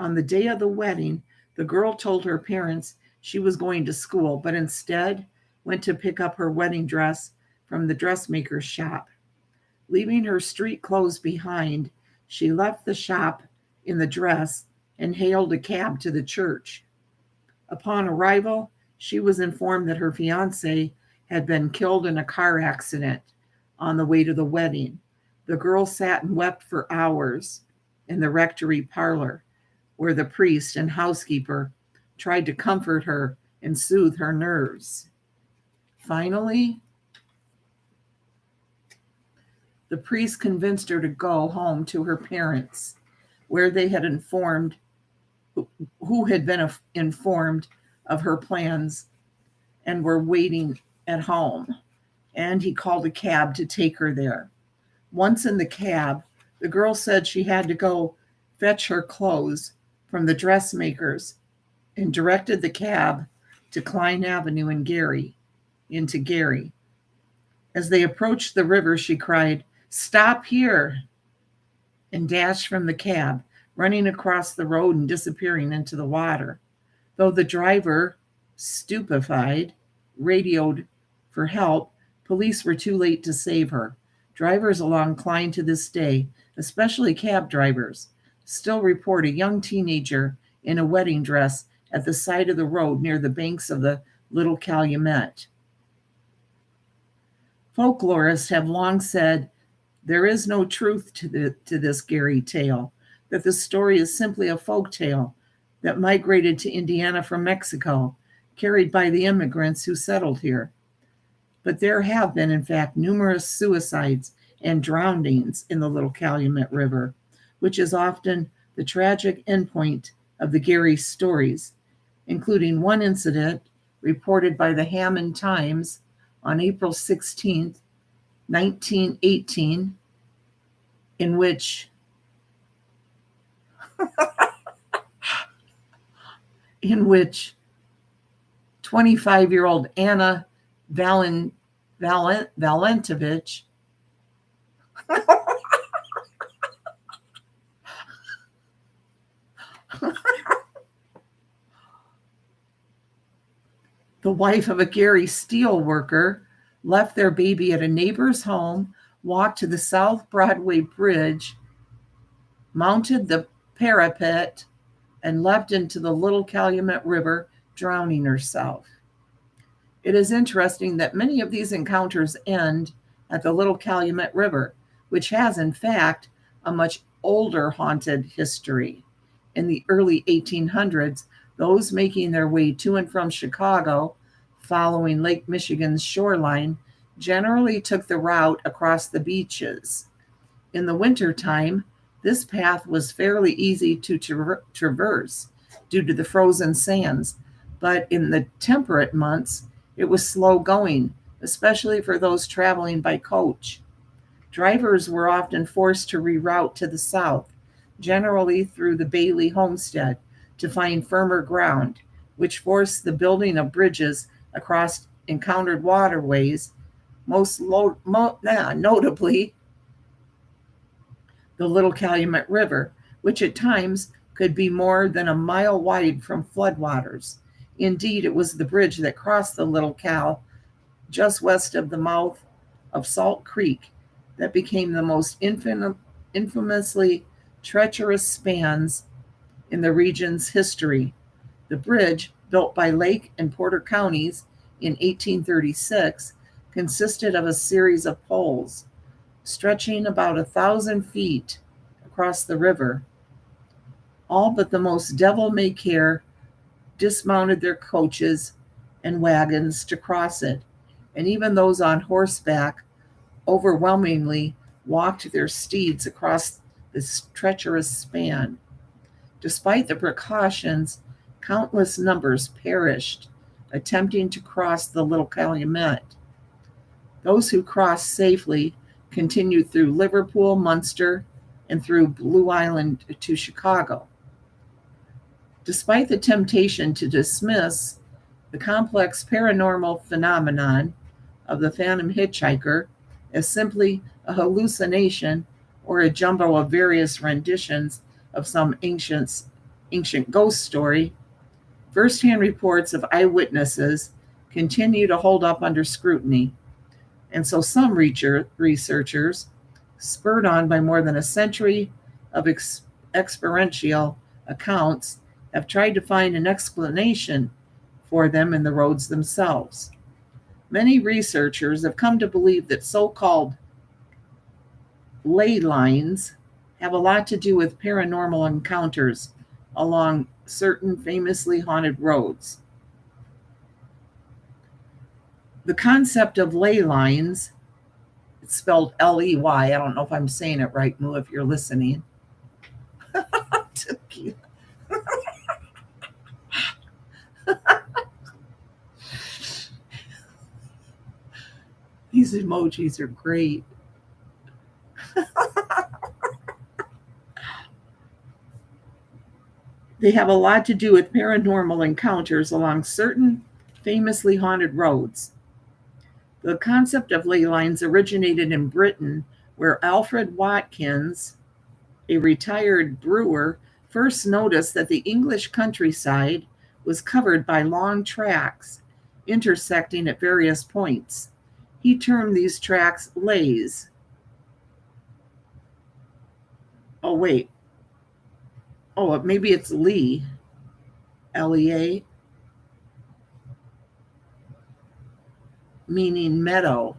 On the day of the wedding, the girl told her parents she was going to school, but instead went to pick up her wedding dress from the dressmaker's shop. Leaving her street clothes behind, she left the shop in the dress and hailed a cab to the church. Upon arrival, she was informed that her fiancé had been killed in a car accident on the way to the wedding. The girl sat and wept for hours in the rectory parlor, where the priest and housekeeper tried to comfort her and soothe her nerves. Finally, the priest convinced her to go home to her parents, where they had who had been informed of her plans and were waiting at home. And he called a cab to take her there. Once in the cab, the girl said she had to go fetch her clothes from the dressmakers and directed the cab to Klein Avenue into Gary. As they approached the river, she cried, "Stop here," and dashed from the cab, running across the road and disappearing into the water. Though the driver, stupefied, radioed for help, police were too late to save her. Drivers along Klein to this day, especially cab drivers, still report a young teenager in a wedding dress at the side of the road near the banks of the Little Calumet. Folklorists have long said there is no truth to this Gary tale, that the story is simply a folk tale that migrated to Indiana from Mexico, carried by the immigrants who settled here. But there have been, in fact, numerous suicides and drownings in the Little Calumet River, which is often the tragic endpoint of the Gary stories, including one incident reported by the Hammond Times on April 16th, 1918, in which in which 25-year-old Anna Valentovich the wife of a Gary steel worker, left their baby at a neighbor's home, walked to the South Broadway Bridge, mounted the parapet, and leapt into the Little Calumet River, drowning herself. It is interesting that many of these encounters end at the Little Calumet River, which has, in fact, a much older haunted history. In the early 1800s, those making their way to and from Chicago, following Lake Michigan's shoreline, generally took the route across the beaches. In the wintertime, this path was fairly easy to traverse due to the frozen sands, but in the temperate months, it was slow going, especially for those traveling by coach. Drivers were often forced to reroute to the south, generally through the Bailey homestead, to find firmer ground, which forced the building of bridges across encountered waterways, notably the Little Calumet River, which at times could be more than a mile wide from floodwaters. Indeed, it was the bridge that crossed the Little Cal just west of the mouth of Salt Creek that became the most infamously treacherous spans in the region's history. The bridge, built by Lake and Porter counties in 1836, consisted of a series of poles stretching about 1,000 feet across the river. All but the most devil-may-care dismounted their coaches and wagons to cross it, and even those on horseback overwhelmingly walked their steeds across this treacherous span. Despite the precautions, countless numbers perished attempting to cross the Little Calumet. Those who crossed safely continued through Liverpool, Munster, and through Blue Island to Chicago. Despite the temptation to dismiss the complex paranormal phenomenon of the Phantom Hitchhiker as simply a hallucination or a jumble of various renditions of some ancient ghost story, first-hand reports of eyewitnesses continue to hold up under scrutiny. And so some researchers, spurred on by more than a century of experiential accounts, have tried to find an explanation for them in the roads themselves. Many researchers have come to believe that so-called ley lines have a lot to do with paranormal encounters along certain famously haunted roads. The concept of ley lines, it's spelled Ley. I don't know if I'm saying it right, Moo, if you're listening. These emojis are great. They have a lot to do with paranormal encounters along certain famously haunted roads. The concept of ley lines originated in Britain, where Alfred Watkins, a retired brewer, first noticed that the English countryside was covered by long tracks intersecting at various points. He termed these tracks leys. Maybe it's Lee, Lea, meaning meadow.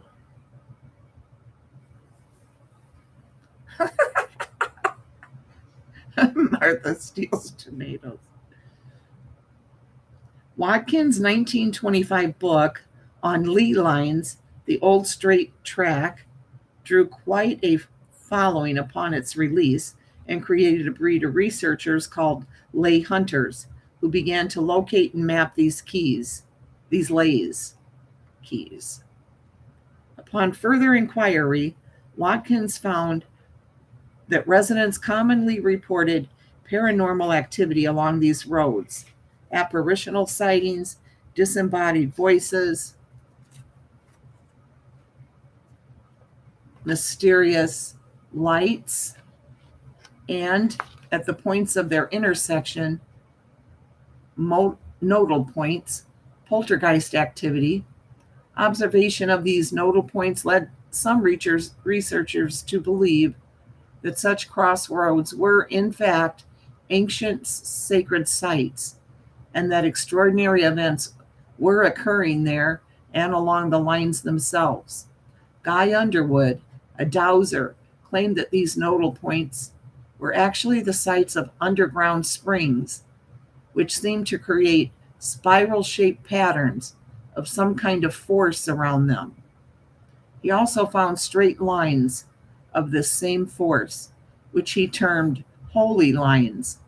Martha steals tomatoes. Watkins' 1925 book on ley lines, The Old Straight Track, drew quite a following upon its release and created a breed of researchers called ley hunters, who began to locate and map these leys. Upon further inquiry, Watkins found that residents commonly reported paranormal activity along these roads, apparitional sightings, disembodied voices, mysterious lights, and at the points of their intersection, nodal points, poltergeist activity. Observation of these nodal points led some researchers to believe that such crossroads were, in fact, ancient sacred sites, and that extraordinary events were occurring there and along the lines themselves. Guy Underwood, a dowser, claimed that these nodal points were actually the sites of underground springs, which seemed to create spiral-shaped patterns of some kind of force around them. He also found straight lines of this same force, which he termed holy lines,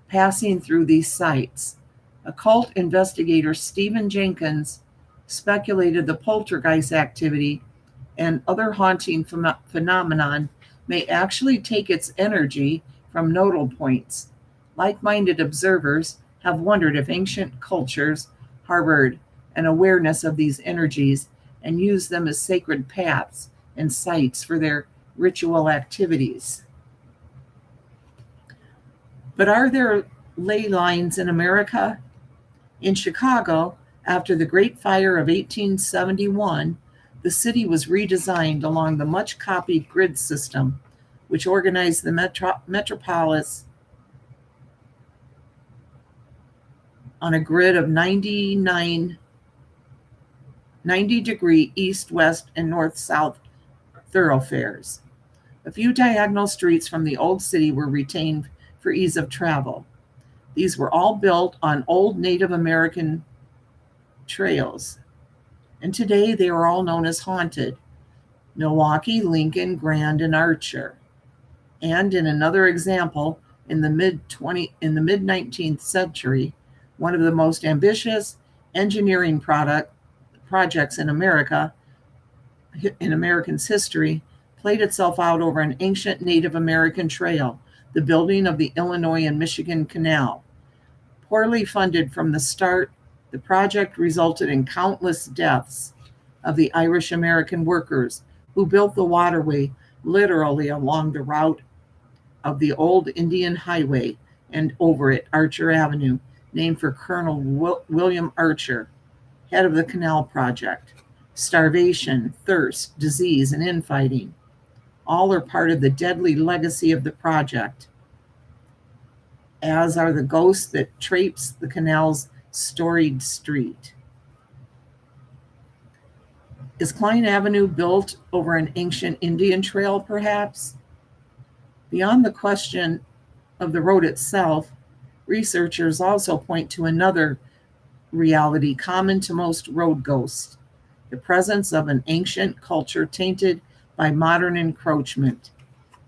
passing through these sites. Occult investigator Stephen Jenkins speculated the poltergeist activity and other haunting phenomenon may actually take its energy from nodal points. Like-minded observers have wondered if ancient cultures harbored an awareness of these energies and used them as sacred paths and sites for their ritual activities. But are there ley lines in America? In Chicago, after the Great Fire of 1871, the city was redesigned along the much-copied grid system, which organized the metropolis on a grid of 90-degree east, west, and north-south thoroughfares. A few diagonal streets from the old city were retained for ease of travel. These were all built on old Native American trails, and today they are all known as haunted: Milwaukee, Lincoln, Grand, and Archer. And in another example, in the mid-19th century, one of the most ambitious engineering projects in American's history, played itself out over an ancient Native American trail, the building of the Illinois and Michigan Canal. Poorly funded from the start, the project resulted in countless deaths of the Irish American workers who built the waterway literally along the route of the old Indian Highway and over it, Archer Avenue, named for Colonel William Archer, head of the canal project. Starvation, thirst, disease, and infighting, all are part of the deadly legacy of the project, as are the ghosts that traipse the canal's storied street. Is Klein Avenue built over an ancient Indian trail, perhaps? Beyond the question of the road itself, researchers also point to another reality common to most road ghosts: the presence of an ancient culture tainted by modern encroachment.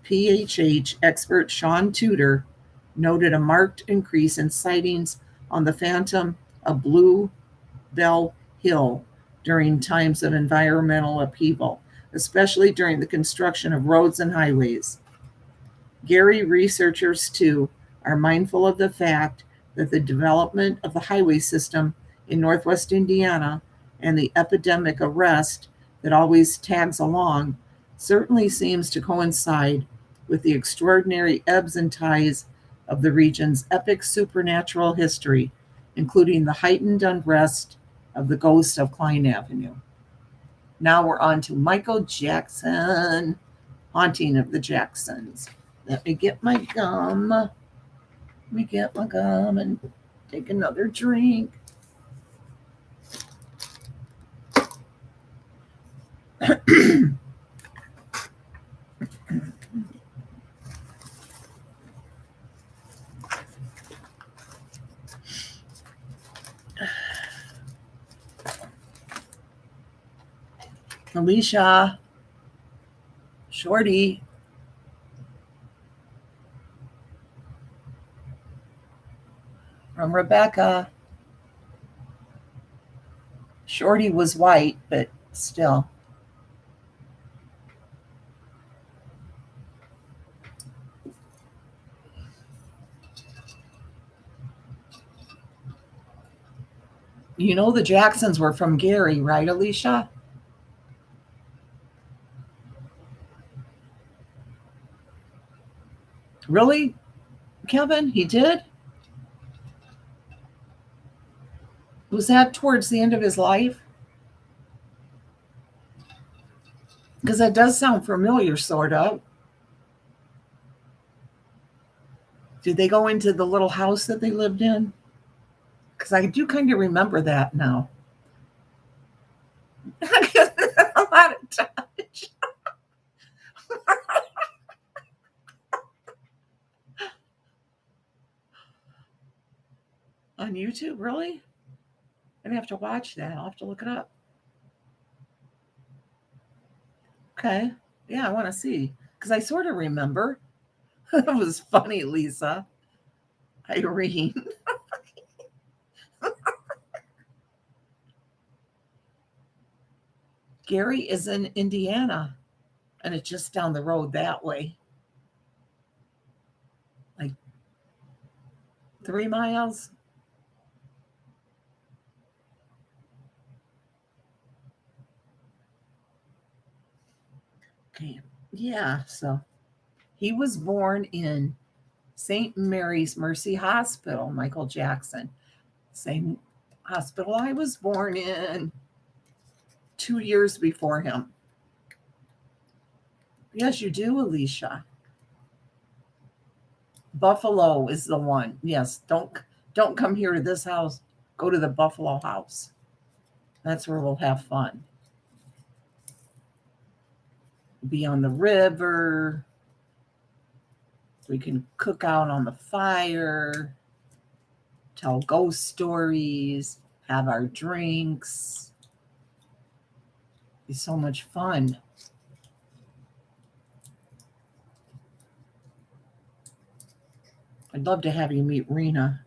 PHH expert Sean Tudor noted a marked increase in sightings on the Phantom of Blue Bell Hill during times of environmental upheaval, especially during the construction of roads and highways. Gary researchers, too, are mindful of the fact that the development of the highway system in northwest Indiana and the epidemic arrest that always tags along certainly seems to coincide with the extraordinary ebbs and tides of the region's epic supernatural history, including the heightened unrest of the ghost of Klein Avenue. Now we're on to Michael Jackson, Haunting of the Jacksons. Let me get my gum. And take another drink. Alicia, Shorty, from Rebecca. Shorty was white, but still. You know the Jacksons were from Gary, right, Alicia? Really, Kevin? He did? Was that towards the end of his life? Because that does sound familiar, sort of. Did they go into the little house that they lived in? Because I do kind of remember that now. A lot of touch. On YouTube, really? I'd have to watch that. I'll have to look it up. Okay. Yeah, I want to see. Because I sort of remember. It was funny, Lisa. Irene. Gary is in Indiana, and it's just down the road that way. Like 3 miles. Okay. Yeah, so he was born in St. Mary's Mercy Hospital, Michael Jackson. Same hospital I was born in 2 years before him. Yes, you do, Alicia. Buffalo is the one. Yes, don't come here to this house. Go to the Buffalo house. That's where we'll have fun. Be on the river. We can cook out on the fire, tell ghost stories, have our drinks. Be so much fun. I'd love to have you meet Rena,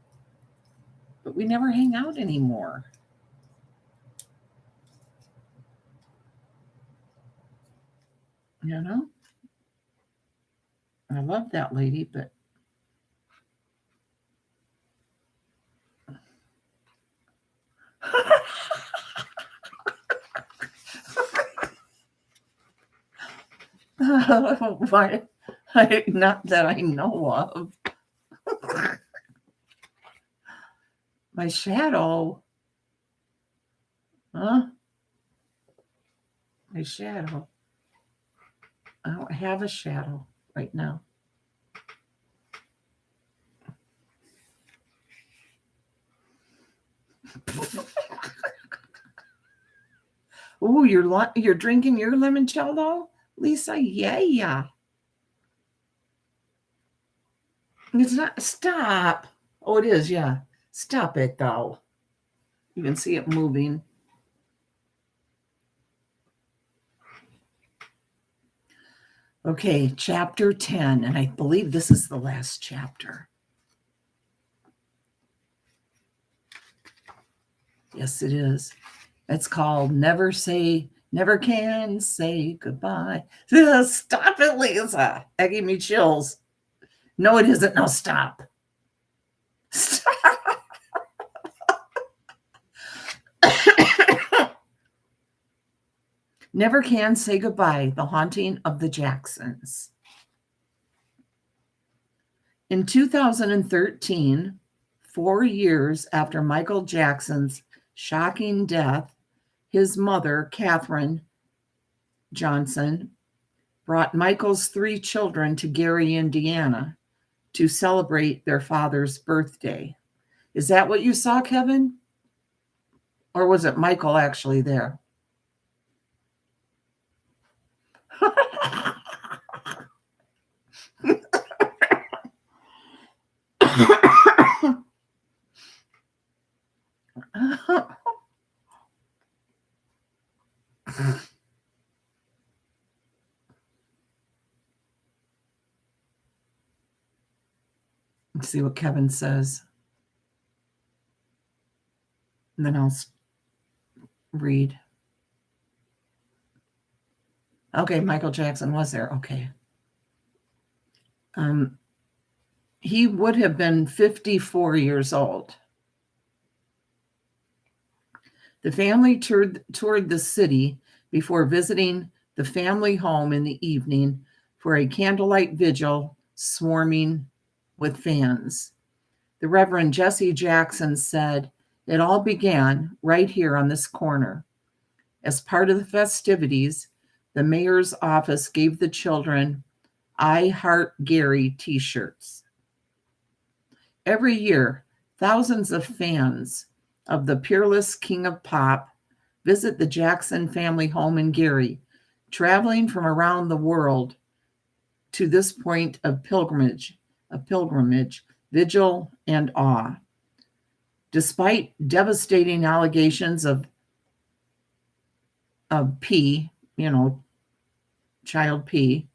but we never hang out anymore. You know? I love that lady, but why? Not that I know of. My shadow. Huh? My shadow. I don't have a shadow right now. Ooh, you're drinking your limoncello, Lisa? Yeah. It's not. Stop. Oh, it is. Yeah. Stop it, though. You can see it moving. Okay, chapter 10, and I believe this is the last chapter. Yes, it is. It's called Never Can Say Goodbye. Stop it, Lisa. That gave me chills. No, it isn't. No, stop. Stop. Never Can Say Goodbye, The Haunting of the Jacksons. In 2013, 4 years after Michael Jackson's shocking death, his mother, Katherine Johnson, brought Michael's 3 children to Gary, Indiana to celebrate their father's birthday. Is that what you saw, Kevin? Or was it Michael actually there? Let's see what Kevin says. And then I'll read. Okay, Michael Jackson was there. Okay. He would have been 54 years old. The family toured the city before visiting the family home in the evening for a candlelight vigil swarming with fans. The Reverend Jesse Jackson said, "It all began right here on this corner. As part of the festivities, the mayor's office gave the children I Heart Gary t-shirts. Every year, thousands of fans of the peerless king of pop visit the Jackson family home in Gary, traveling from around the world to this point of pilgrimage, vigil, and awe. Despite devastating allegations of P, child P,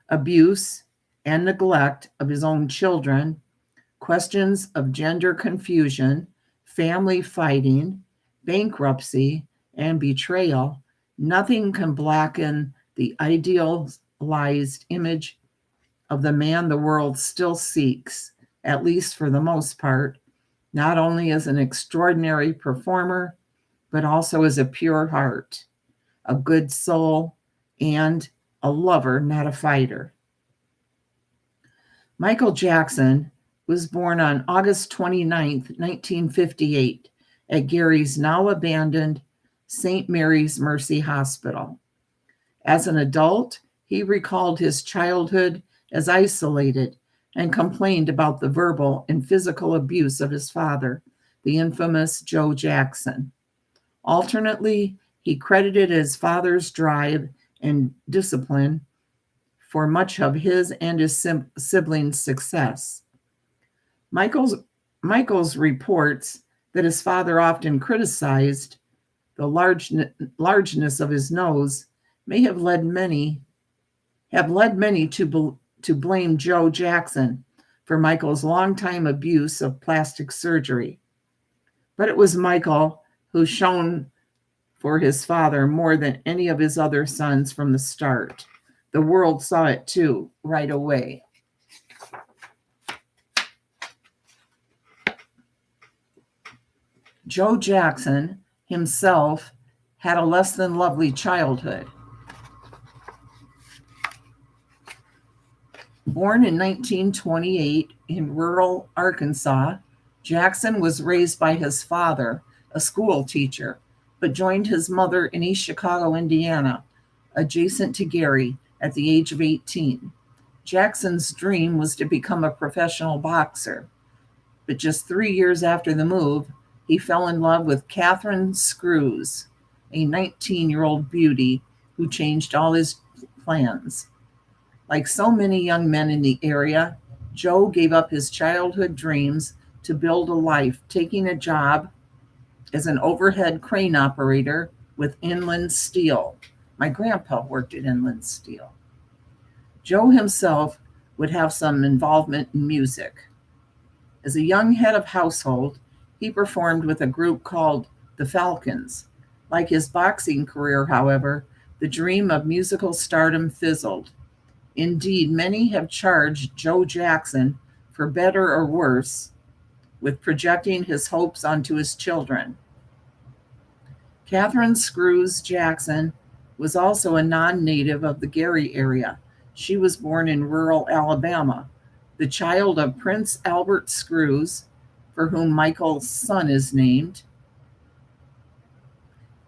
abuse and neglect of his own children, questions of gender confusion, family fighting, bankruptcy, and betrayal, nothing can blacken the idealized image of the man the world still seeks, at least for the most part, not only as an extraordinary performer, but also as a pure heart, a good soul, and a lover, not a fighter." Michael Jackson was born on August 29th, 1958, at Gary's now abandoned St. Mary's Mercy Hospital. As an adult, he recalled his childhood as isolated and complained about the verbal and physical abuse of his father, the infamous Joe Jackson. Alternately, he credited his father's drive and discipline for much of his and his siblings' success. Michael's reports that his father often criticized the largeness of his nose may have led many to blame Joe Jackson for Michael's longtime abuse of plastic surgery. But it was Michael who shone for his father more than any of his other sons from the start. The world saw it too, right away. Joe Jackson himself had a less than lovely childhood. Born in 1928 in rural Arkansas, Jackson was raised by his father, a school teacher, but joined his mother in East Chicago, Indiana, adjacent to Gary, at the age of 18. Jackson's dream was to become a professional boxer, but just 3 years after the move, he fell in love with Catherine Screws, a 19-year-old beauty who changed all his plans. Like so many young men in the area, Joe gave up his childhood dreams to build a life, taking a job as an overhead crane operator with Inland Steel. My grandpa worked at Inland Steel. Joe himself would have some involvement in music. As a young head of household, he performed with a group called the Falcons. Like his boxing career, however, the dream of musical stardom fizzled. Indeed, many have charged Joe Jackson, for better or worse, with projecting his hopes onto his children. Catherine Screws Jackson was also a non-native of the Gary area. She was born in rural Alabama, the child of Prince Albert Screws, for whom Michael's son is named,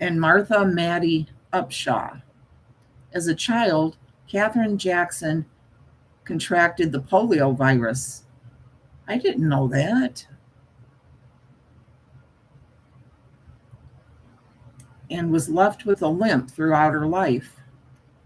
and Martha Maddie Upshaw. As a child, Catherine Jackson contracted the polio virus. I didn't know that. And was left with a limp throughout her life.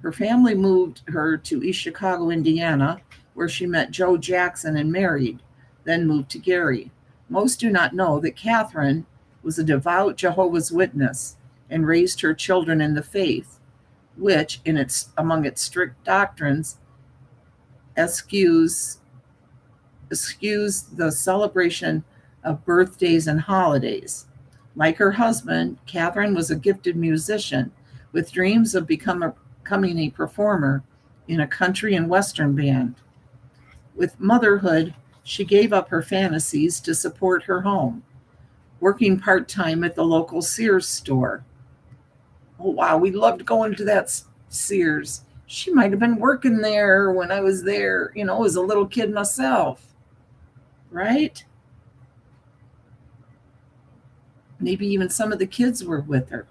Her family moved her to East Chicago, Indiana, where she met Joe Jackson and married, then moved to Gary. Most do not know that Catherine was a devout Jehovah's Witness and raised her children in the faith, which, among its strict doctrines, eschews the celebration of birthdays and holidays. Like her husband, Catherine was a gifted musician with dreams of becoming a performer in a country and western band. With motherhood, she gave up her fantasies to support her home. working part-time at the local Sears store. Oh, wow, we loved going to that Sears. She might have been working there when I was there, as a little kid myself, right? Maybe even some of the kids were with her.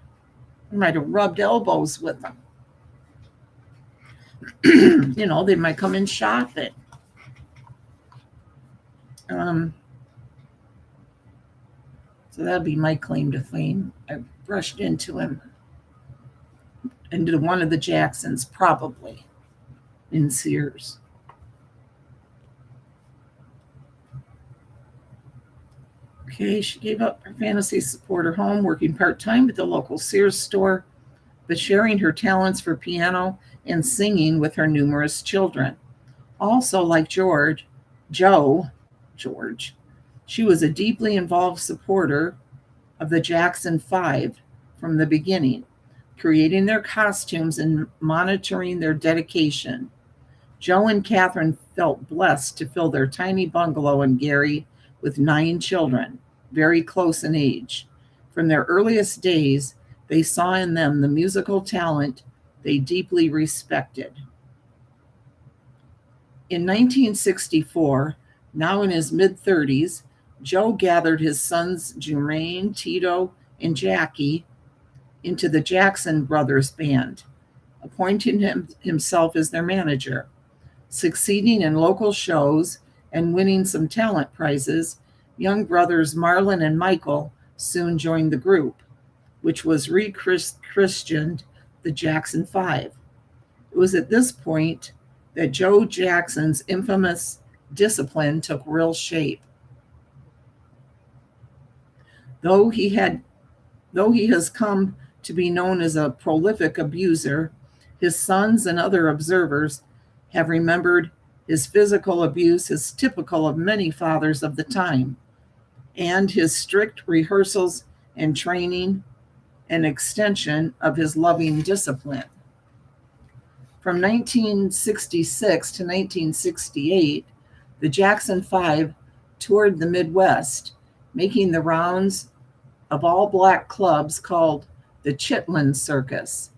I might have rubbed elbows with them. They might come in shopping. So that'd be my claim to fame. I brushed into him, into one of the Jacksons, probably in Sears. Okay, she gave up her fantasy supporter home, working part-time at the local Sears store, but sharing her talents for piano and singing with her numerous children. Also, like George, she was a deeply involved supporter of the Jackson Five from the beginning, creating their costumes and monitoring their dedication. Joe and Catherine felt blessed to fill their tiny bungalow in Gary with 9 children, very close in age. From their earliest days, they saw in them the musical talent they deeply respected. In 1964, now in his mid-30s, Joe gathered his sons Jermaine, Tito, and Jackie into the Jackson Brothers Band, appointing himself as their manager. Succeeding in local shows and winning some talent prizes, young brothers Marlon and Michael soon joined the group, which was re-christened the Jackson Five. It was at this point that Joe Jackson's infamous discipline took real shape. Though he has come to be known as a prolific abuser, his sons and other observers have remembered his physical abuse as typical of many fathers of the time, and his strict rehearsals and training an extension of his loving discipline. From 1966 to 1968, the Jackson Five toured the Midwest, making the rounds of all-black clubs called the Chitlin Circus,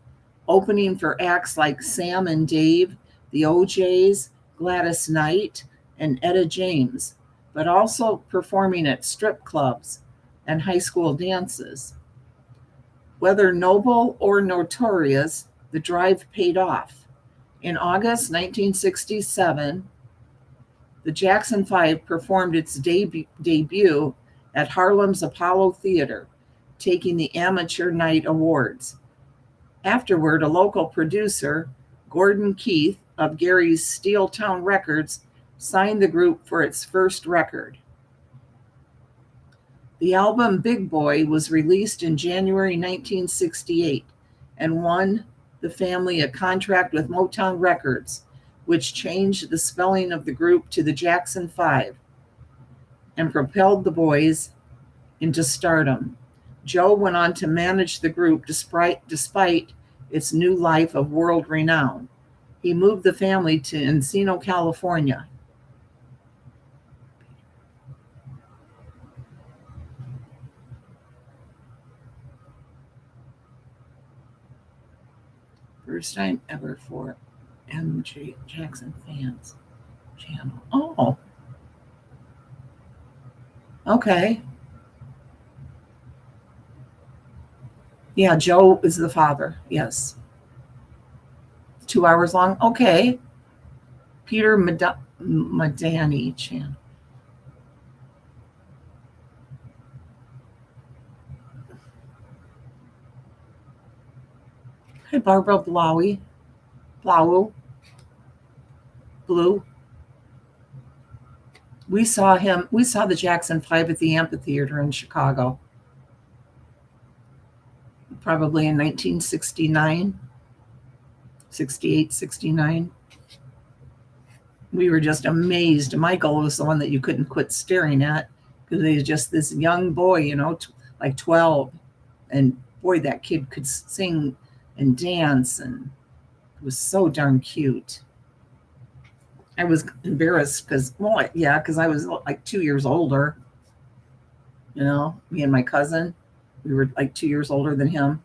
opening for acts like Sam and Dave, the OJs, Gladys Knight, and Etta James, but also performing at strip clubs and high school dances. Whether noble or notorious, the drive paid off. In August 1967, the Jackson Five performed its debut at Harlem's Apollo Theater, taking the Amateur Night Awards. Afterward, a local producer, Gordon Keith of Gary's Steeltown Records, signed the group for its first record. The album Big Boy was released in January 1968 and won the family a contract with Motown Records, which changed the spelling of the group to the Jackson Five and propelled the boys into stardom. Joe went on to manage the group despite its new life of world renown. He moved the family to Encino, California. First time ever for MJ Jackson fans channel. Oh, okay. Yeah, Joe is the father. Yes. 2 hours long. Okay. Peter Madani channel. Hi, Barbara Blue. We saw the Jackson Five at the amphitheater in Chicago, probably in 1969, 68, 69. We were just amazed. Michael was the one that you couldn't quit staring at because he was just this young boy, like 12. And boy, that kid could sing and dance, and it was so darn cute. I was embarrassed because I was like 2 years older, Me and my cousin, we were like 2 years older than him.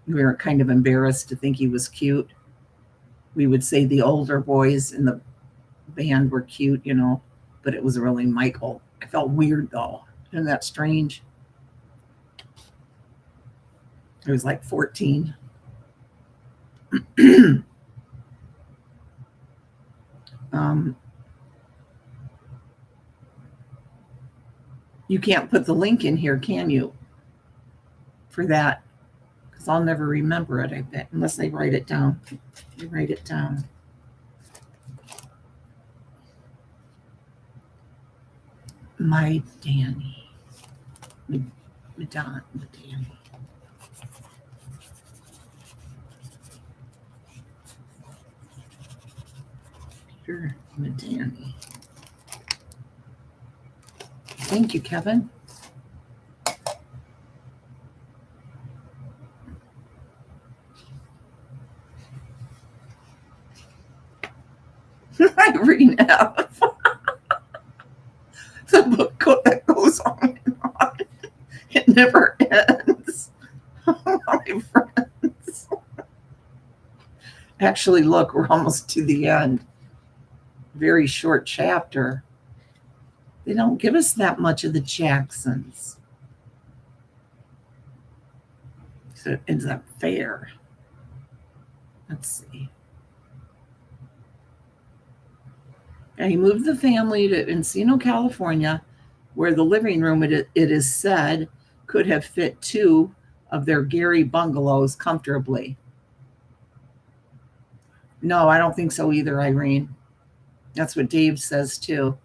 We were kind of embarrassed to think he was cute. We would say the older boys in the band were cute, but it was really Michael. I felt weird though. Isn't that strange? I was like 14. You can't put the link in here, can you? For that, because I'll never remember it, I bet, unless they write it down. They write it down. My Danny. Madonna. Peter Madani. Thank you, Kevin. Irene F. The book that goes on and on. It never ends. My friends. Actually, look, we're almost to the end. Very short chapter. They don't give us that much of the Jacksons. So is that fair? Let's see. And he moved the family to Encino, California, where the living room, it is said, could have fit 2 of their Gary bungalows comfortably. No, I don't think so either, Irene. That's what Dave says too.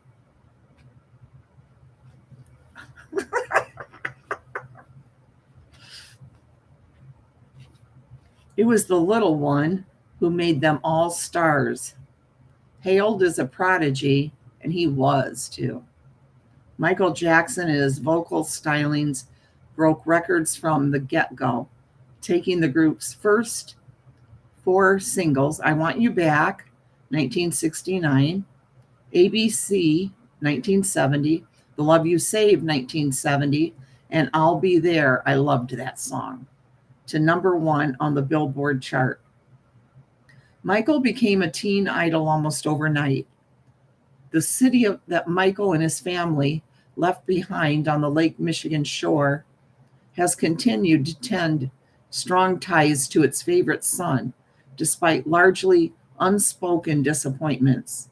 It was the little one who made them all stars. Hailed as a prodigy, and he was too. Michael Jackson and his vocal stylings broke records from the get-go, taking the group's first 4 singles, I Want You Back, 1969, ABC, 1970, The Love You Saved, 1970, and I'll Be There, I loved that song, to number 1 on the Billboard chart. Michael became a teen idol almost overnight. The city that Michael and his family left behind on the Lake Michigan shore has continued to tend strong ties to its favorite son, despite largely unspoken disappointments.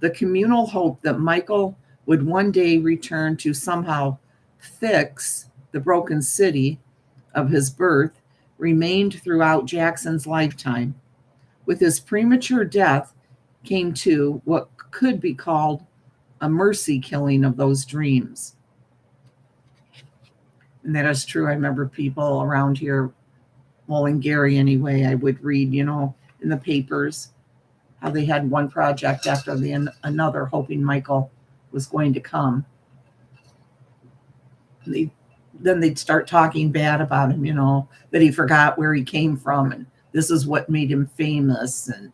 The communal hope that Michael would one day return to somehow fix the broken city of his birth remained throughout Jackson's lifetime. With his premature death came to what could be called a mercy killing of those dreams. And that is true. I remember people around here, well, in Gary anyway, I would read, in the papers, how they had one project after another, hoping Michael was going to come. Then they'd start talking bad about him, that he forgot where he came from, and this is what made him famous. And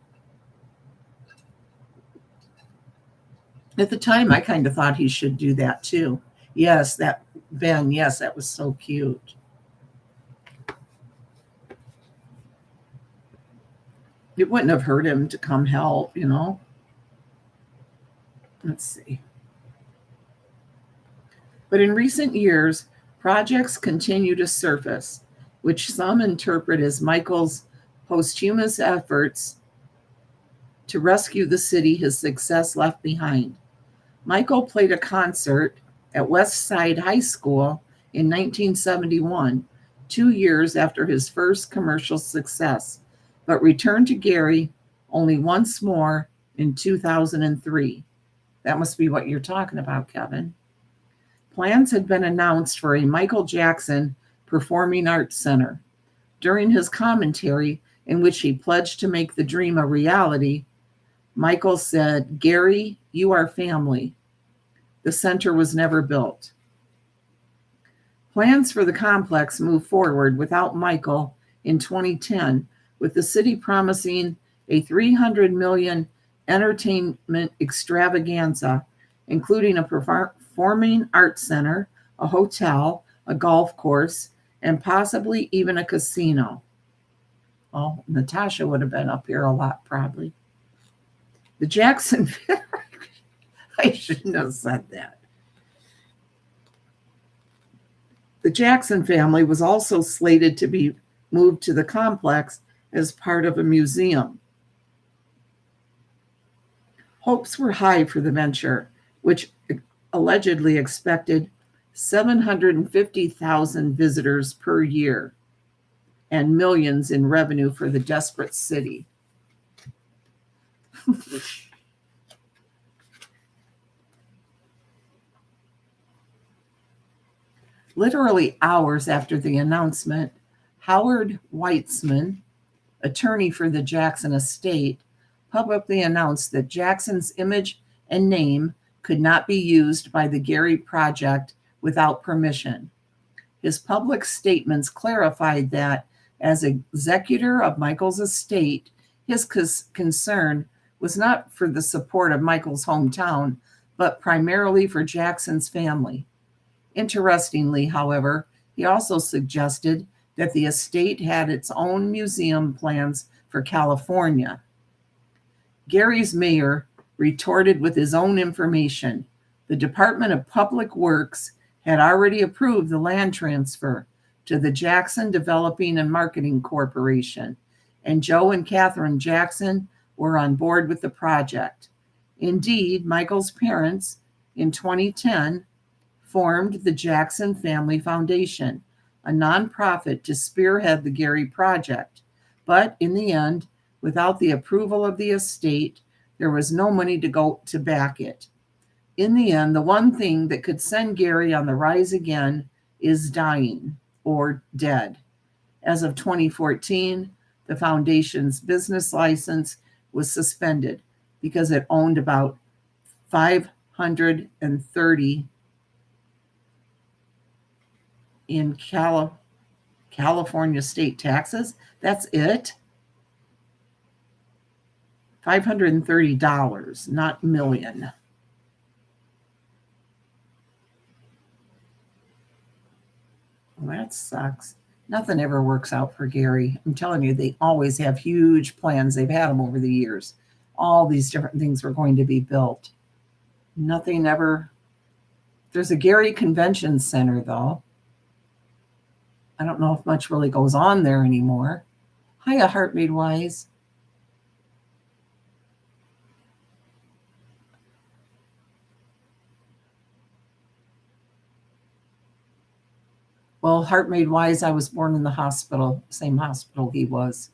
at the time, I kind of thought he should do that too. Yes, that Ben, yes, that was so cute. It wouldn't have hurt him to come help, Let's see. But in recent years, projects continue to surface, which some interpret as Michael's posthumous efforts to rescue the city his success left behind. Michael played a concert at West Side High School in 1971, 2 years after his first commercial success, but returned to Gary only once more in 2003. That must be what you're talking about, Kevin. Plans had been announced for a Michael Jackson Performing Arts Center. During his commentary, in which he pledged to make the dream a reality, Michael said, "Gary, you are family." The center was never built. Plans for the complex moved forward without Michael in 2010, with the city promising a $300 million entertainment extravaganza including a performing arts center, a hotel, a golf course, and possibly even a casino. Well, Natasha would have been up here a lot, probably. The Jackson, I shouldn't have said that. The Jackson family was also slated to be moved to the complex as part of a museum. Hopes were high for the venture, which allegedly expected 750,000 visitors per year and millions in revenue for the desperate city. Literally hours after the announcement, Howard Weitzman, attorney for the Jackson estate, publicly announced that Jackson's image and name could not be used by the Gary Project without permission. His public statements clarified that, as executor of Michael's estate, his concern was not for the support of Michael's hometown, but primarily for Jackson's family. Interestingly, however, he also suggested that the estate had its own museum plans for California. Gary's mayor retorted with his own information. The Department of Public Works had already approved the land transfer to the Jackson Developing and Marketing Corporation, and Joe and Catherine Jackson were on board with the project. Indeed, Michael's parents, in 2010, formed the Jackson Family Foundation, a nonprofit to spearhead the Gary Project. But in the end, without the approval of the estate, there was no money to back it. In the end, the one thing that could send Gary on the rise again is dying or dead. As of 2014, the foundation's business license was suspended because it owned about 530 in California state taxes. That's it. $530, not million. Well, that sucks. Nothing ever works out for Gary. I'm telling you, they always have huge plans. They've had them over the years. All these different things were going to be built. Nothing ever. There's a Gary Convention Center, though. I don't know if much really goes on there anymore. Hiya, Heart Made Wise. Well, Heart Made Wise, I was born in the hospital, same hospital he was.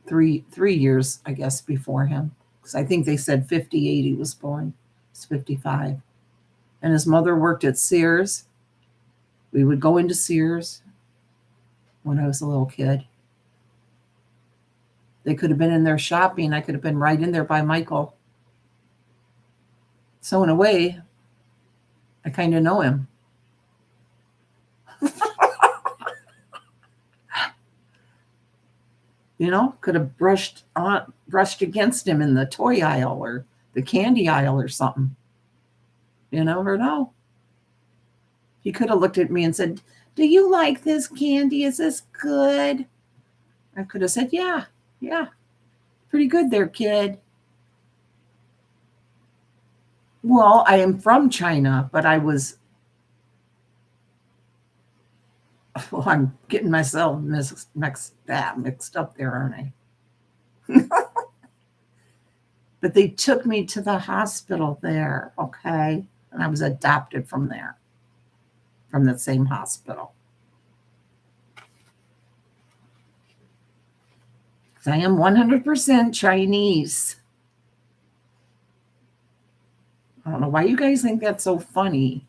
Three years, I guess, before him. Because I think they said 58 he was born. It's 55. And his mother worked at Sears. We would go into Sears when I was a little kid. They could have been in there shopping. I could have been right in there by Michael. So in a way, I kind of know him. You know, could have brushed against him in the toy aisle or the candy aisle or something. You never know. He could have looked at me and said, "Do you like this candy? Is this good?" I could have said, yeah, pretty good there, kid. Well, I am from China, but I'm getting myself mixed up there, aren't I? But they took me to the hospital there, okay? And I was adopted from there, from that same hospital. I am 100% Chinese. I don't know why you guys think that's so funny.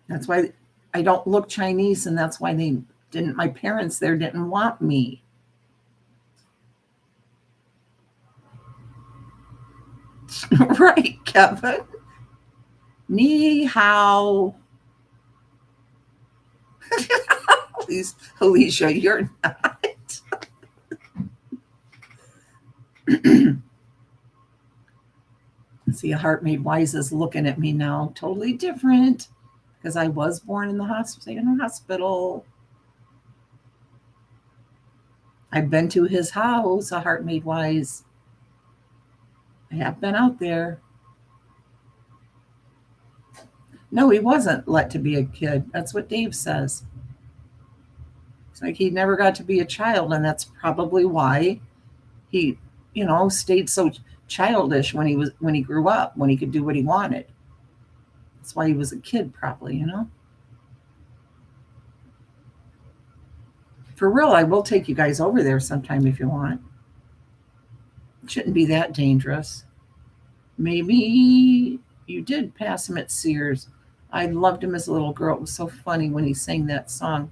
That's why I don't look Chinese, and that's why my parents there didn't want me. Right, Kevin. Ni hao. Please, Alicia, you're not. See, a Heart Made Wise is looking at me now, totally different, because I was born in the hospital. I've been to his house, a Heart Made Wise. I have been out there. No, he wasn't let to be a kid. That's what Dave says. It's like he never got to be a child, and that's probably why he, stayed so childish when he grew up, when he could do what he wanted. That's why he was a kid, probably. For real, I will take you guys over there sometime if you want. It shouldn't be that dangerous. Maybe you did pass him at Sears. I loved him as a little girl. It was so funny when he sang that song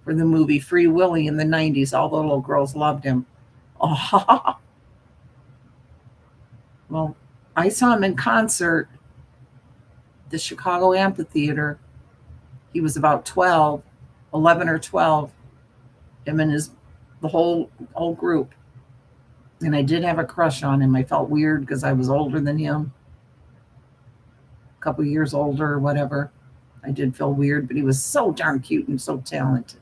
for the movie Free Willy in the 90s. All the little girls loved him. Oh, well, I saw him in concert at the Chicago Amphitheater. He was about 11 or 12. Him and the whole group. And I did have a crush on him. I felt weird because I was older than him. A couple years older or whatever. I did feel weird, but he was so darn cute and so talented.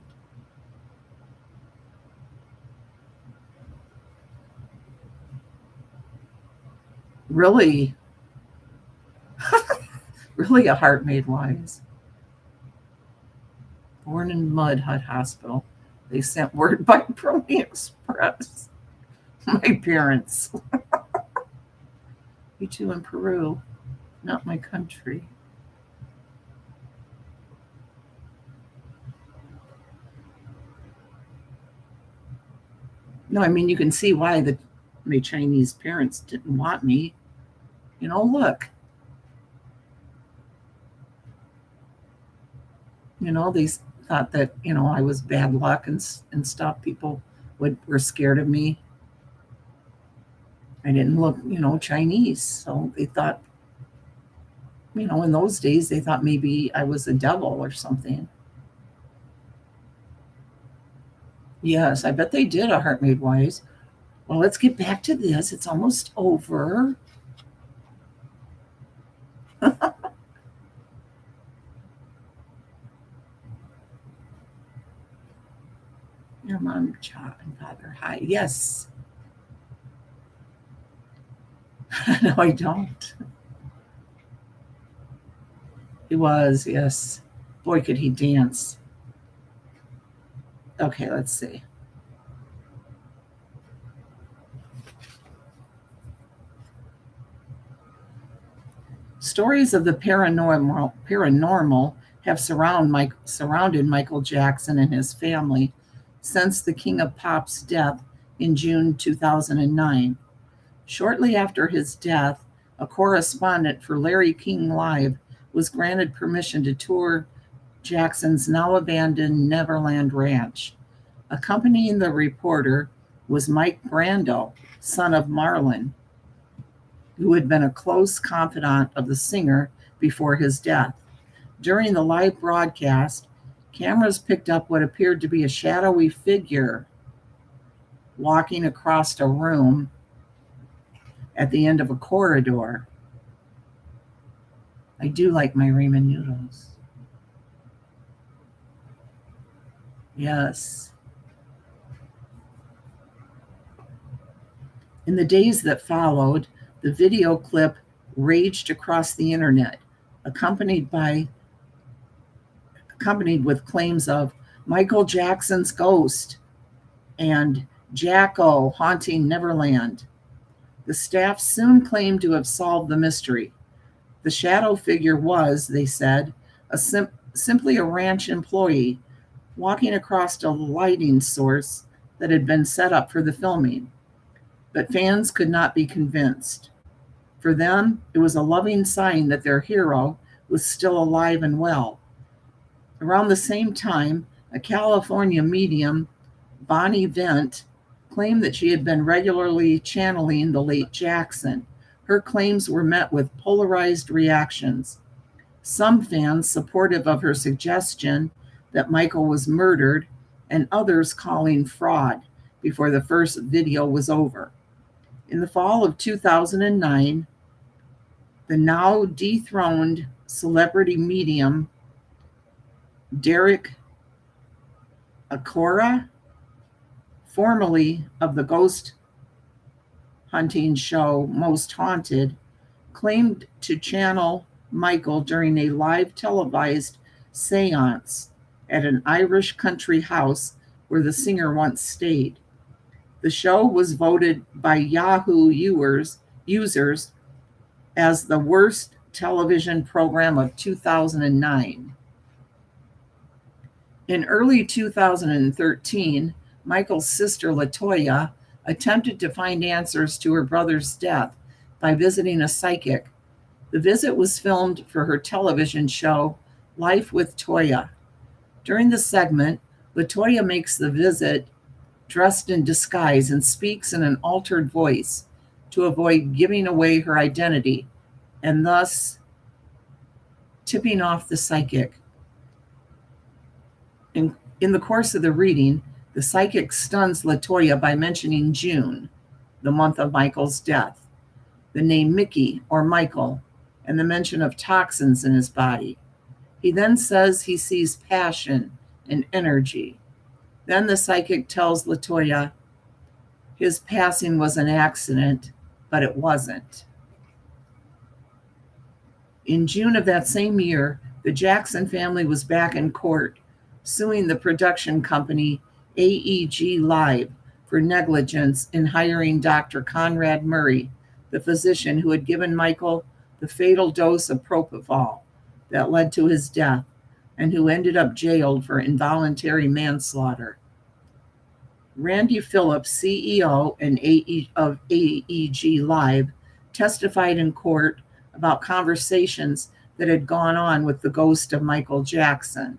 Really? Really a Heart Made Wise. Born in Mud Hut Hospital. They sent word by Pony Express. My parents. You two in Peru, not my country. No, I mean, you can see why my Chinese parents didn't want me. Look. They thought that, I was bad luck and stuff. People were scared of me. I didn't look, Chinese. So they thought, in those days, they thought maybe I was a devil or something. Yes, I bet they did, a Heart Made Wise. Well, let's get back to this. It's almost over. Your mom, child, and father. Hi. Yes. No, I don't. He was, yes. Boy, could he dance. Okay, let's see. Stories of the paranormal have surrounded Michael Jackson and his family since the King of Pop's death in June 2009. Shortly after his death, a correspondent for Larry King Live was granted permission to tour Jackson's now abandoned Neverland Ranch. Accompanying the reporter was Mike Brando, son of Marlon, who had been a close confidant of the singer before his death. During the live broadcast, cameras picked up what appeared to be a shadowy figure walking across a room at the end of a corridor. I do like my ramen noodles. Yes. In the days that followed, the video clip raged across the internet, accompanied with claims of Michael Jackson's ghost and Jacko haunting Neverland. The staff soon claimed to have solved the mystery. The shadow figure was, they said, simply a ranch employee walking across a lighting source that had been set up for the filming. But fans could not be convinced. For them, it was a loving sign that their hero was still alive and well. Around the same time, a California medium, Bonnie Vent, claimed that she had been regularly channeling the late Jackson. Her claims were met with polarized reactions. Some fans supportive of her suggestion that Michael was murdered, and others calling fraud before the first video was over. In the fall of 2009, the now dethroned celebrity medium Derek Acora, formerly of the ghost hunting show Most Haunted, claimed to channel Michael during a live televised seance at an Irish country house where the singer once stayed. The show was voted by Yahoo users as the worst television program of 2009. In early 2013, Michael's sister LaToya attempted to find answers to her brother's death by visiting a psychic. The visit was filmed for her television show, Life with Toya. During the segment, LaToya makes the visit dressed in disguise and speaks in an altered voice to avoid giving away her identity and thus tipping off the psychic. In the course of the reading, the psychic stuns LaToya by mentioning June, the month of Michael's death, the name Mickey or Michael, and the mention of toxins in his body. He then says he sees passion and energy. Then the psychic tells LaToya his passing was an accident, but it wasn't. In June of that same year, the Jackson family was back in court, suing the production company AEG Live for negligence in hiring Dr. Conrad Murray, the physician who had given Michael the fatal dose of propofol that led to his death and who ended up jailed for involuntary manslaughter. Randy Phillips, CEO of AEG Live, testified in court about conversations that had gone on with the ghost of Michael Jackson.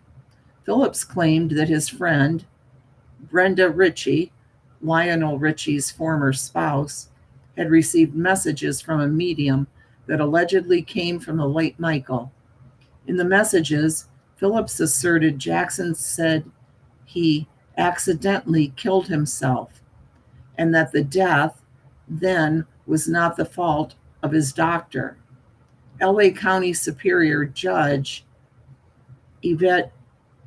Phillips claimed that his friend, Brenda Ritchie, Lionel Richie's former spouse, had received messages from a medium that allegedly came from the late Michael. In the messages, Phillips asserted Jackson said he accidentally killed himself and that the death then was not the fault of his doctor. LA County Superior Judge Yvette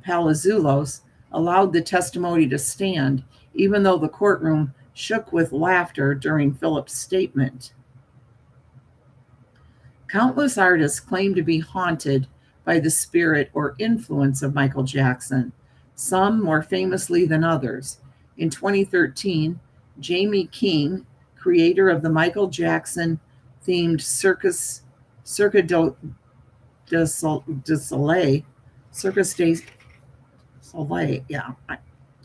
Palazuelos allowed the testimony to stand, even though the courtroom shook with laughter during Phillips' statement. Countless artists claim to be haunted by the spirit or influence of Michael Jackson, some more famously than others. In 2013, Jamie King, creator of the Michael Jackson-themed Cirque du Soleil, I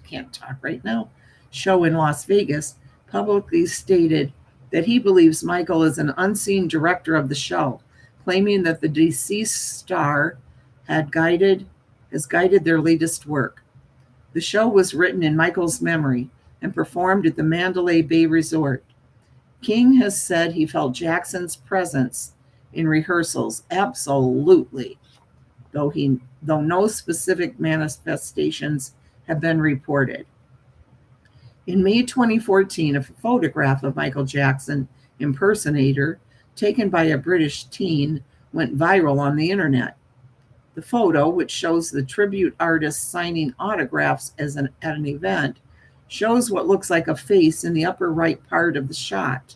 can't talk right now, show in Las Vegas, publicly stated that he believes Michael is an unseen director of the show, claiming that the deceased star has guided their latest work. The show was written in Michael's memory and performed at the Mandalay Bay Resort. King has said he felt Jackson's presence in rehearsals, absolutely, though no specific manifestations have been reported. In May 2014, a photograph of Michael Jackson impersonator taken by a British teen went viral on the internet. The photo, which shows the tribute artist signing autographs at an event, shows what looks like a face in the upper right part of the shot.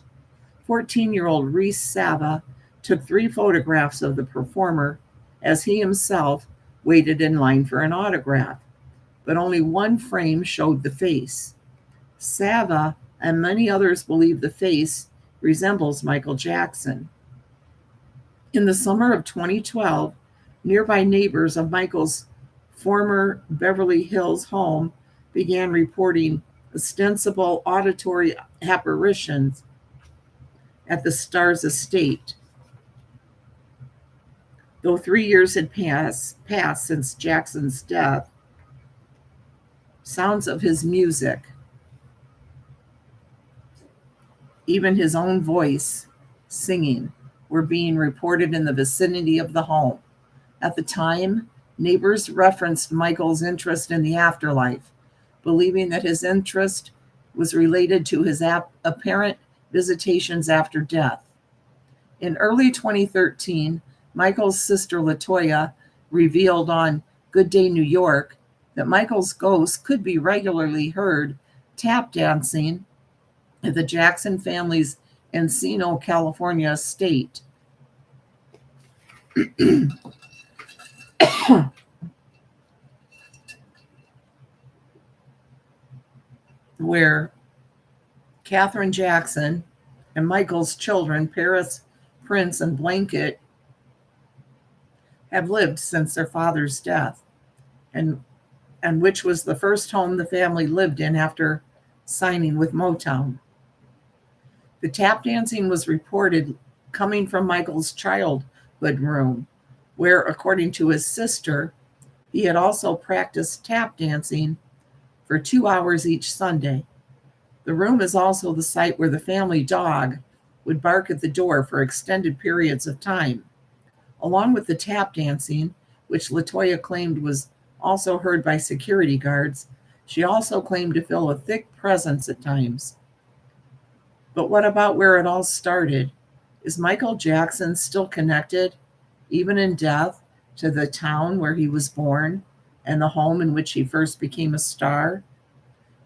14-year-old Reese Sava took 3 photographs of the performer as he himself waited in line for an autograph, but only one frame showed the face. Sava and many others believe the face resembles Michael Jackson. In the summer of 2012, nearby neighbors of Michael's former Beverly Hills home began reporting ostensible auditory apparitions at the star's estate. Though 3 years had passed since Jackson's death, sounds of his music, even his own voice singing, were being reported in the vicinity of the home. At the time, neighbors referenced Michael's interest in the afterlife, believing that his interest was related to his apparent visitations after death. In early 2013, Michael's sister Latoya revealed on Good Day New York that Michael's ghost could be regularly heard tap dancing at the Jackson family's Encino, California estate. Where Catherine Jackson and Michael's children, Paris, Prince, and Blanket, have lived since their father's death, and which was the first home the family lived in after signing with Motown. The tap dancing was reported coming from Michael's childhood room, where, according to his sister, he had also practiced tap dancing for 2 hours each Sunday. The room is also the site where the family dog would bark at the door for extended periods of time. Along with the tap dancing, which Latoya claimed was also heard by security guards, she also claimed to feel a thick presence at times. But what about where it all started? Is Michael Jackson still connected, even in death, to the town where he was born and the home in which he first became a star?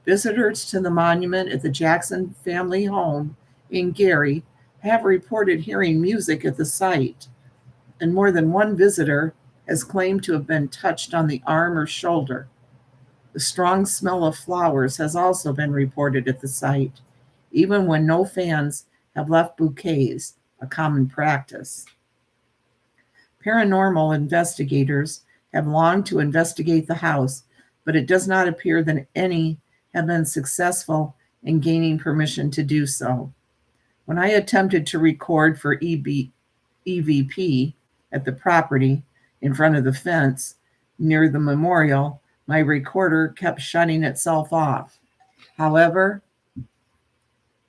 Visitors to the monument at the Jackson family home in Gary have reported hearing music at the site, and more than one visitor has claimed to have been touched on the arm or shoulder. The strong smell of flowers has also been reported at the site, even when no fans have left bouquets, a common practice. Paranormal investigators have longed to investigate the house, but it does not appear that any have been successful in gaining permission to do so. When I attempted to record for EVP at the property in front of the fence near the memorial, my recorder kept shutting itself off. However,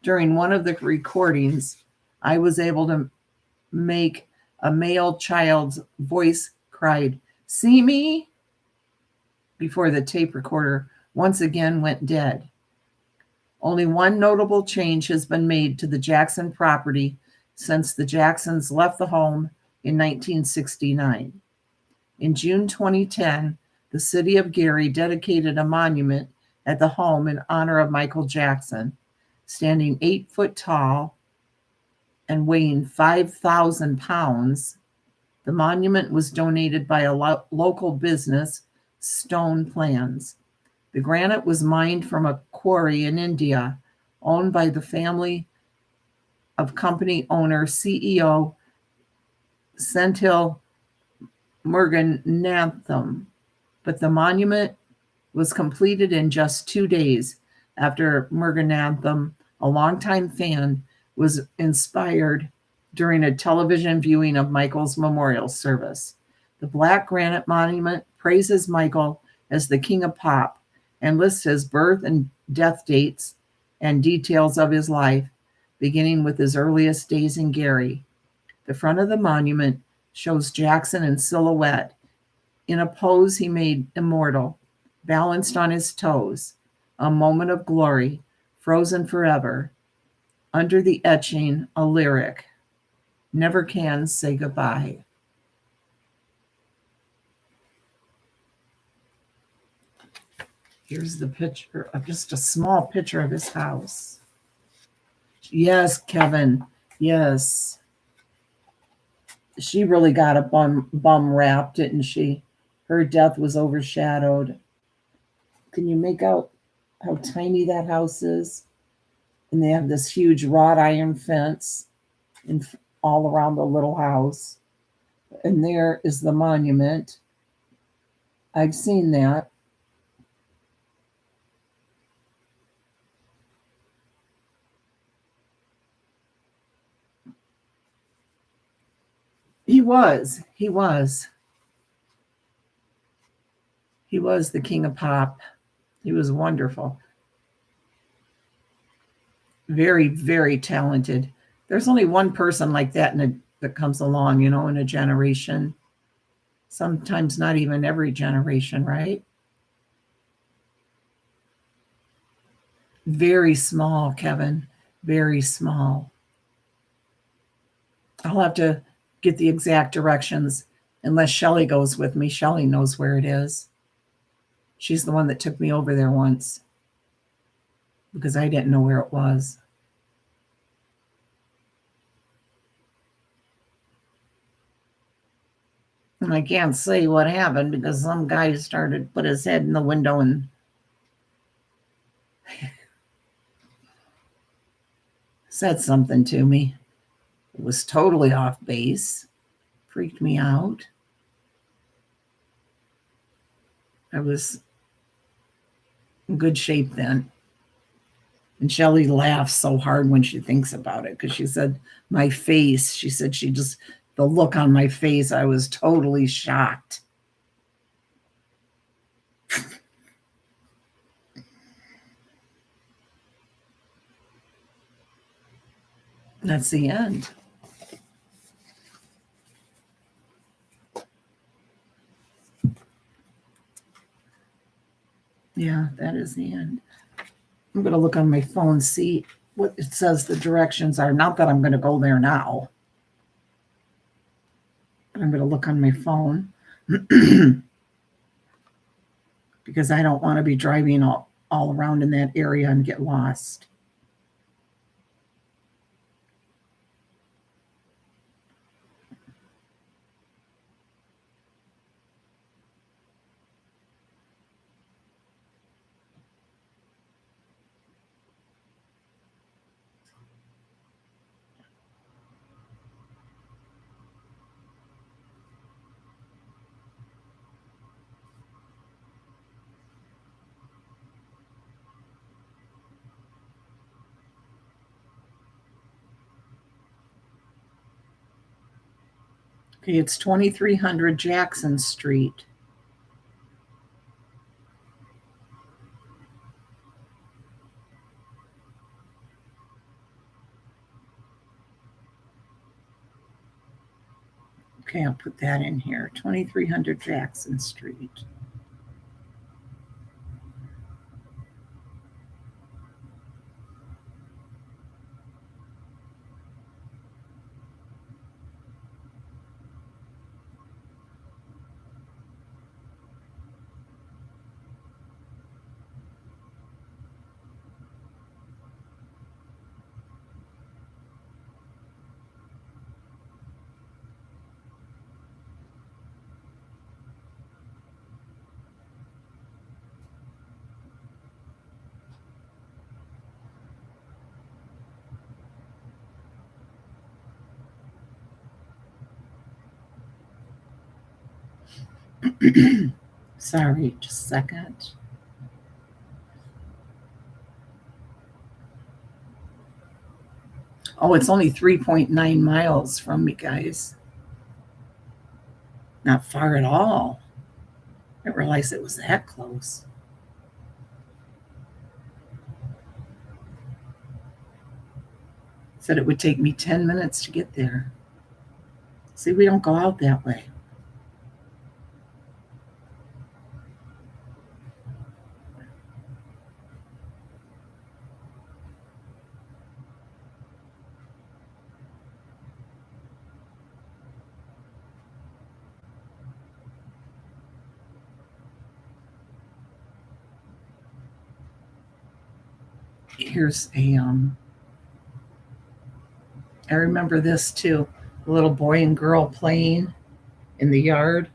during one of the recordings, I was able to make a male child's voice cried, "See me?" before the tape recorder once again went dead. Only one notable change has been made to the Jackson property since the Jacksons left the home in 1969. In June 2010, the city of Gary dedicated a monument at the home in honor of Michael Jackson. Standing 8 foot tall and weighing 5,000 pounds, the monument was donated by a local business, Stone Plans. The granite was mined from a quarry in India, owned by the family of company owner CEO Senthil Muruganathan. But the monument was completed in just 2 days after Muruganathan, a longtime fan, was inspired during a television viewing of Michael's memorial service. The black granite monument praises Michael as the king of pop and lists his birth and death dates and details of his life, beginning with his earliest days in Gary. The front of the monument shows Jackson in silhouette, in a pose he made immortal, balanced on his toes, a moment of glory, frozen forever. Under the etching, a lyric, "Never can say goodbye." Here's the picture of just a small picture of his house. Yes, Kevin. Yes. She really got a bum rap, didn't she? Her death was overshadowed. Can you make out how tiny that house is? And they have this huge wrought iron fence all around the little house. And there is the monument. I've seen that. He was the king of pop. He was wonderful. Very, very talented. There's only one person like that that comes along, in a generation. Sometimes not even every generation, right? Very small, Kevin. very small. I'll have to get the exact directions unless Shelley goes with me. Shelley knows where it is. She's the one that took me over there once because I didn't know where it was. And I can't say what happened because some guy started to put his head in the window and said something to me. It was totally off base. Freaked me out. I was in good shape then. And Shelley laughs so hard when she thinks about it because she said, my face, she said, the look on my face, I was totally shocked. That's the end. Yeah, that is the end. I'm going to look on my phone, see what it says the directions are. Not that I'm going to go there now. But I'm going to look on my phone because I don't want to be driving all around in that area and get lost. Okay, it's 2300 Jackson Street. Okay, I'll put that in here. 2300 Jackson Street. Sorry, just a second. Oh, it's only 3.9 miles from me, guys. Not far at all. I didn't realize it was that close. Said it would take me 10 minutes to get there. See, we don't go out that way. Here's I remember this too. A little boy and girl playing in the yard.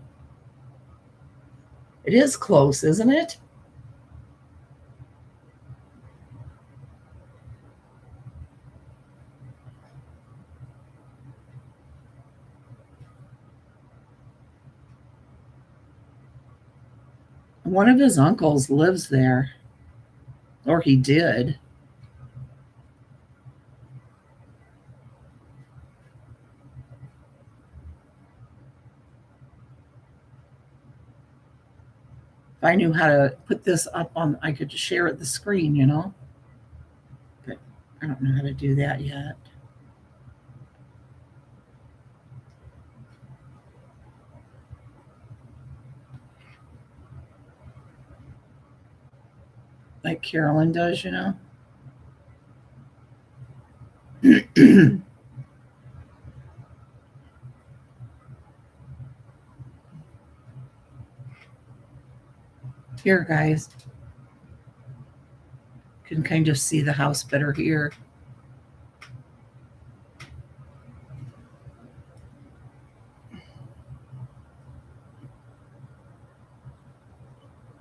It is close, isn't it? One of his uncles lives there, or he did. If I knew how to put this up on, I could share the screen, But I don't know how to do that yet. Like Carolyn does. Here, guys, you can kind of see the house better here.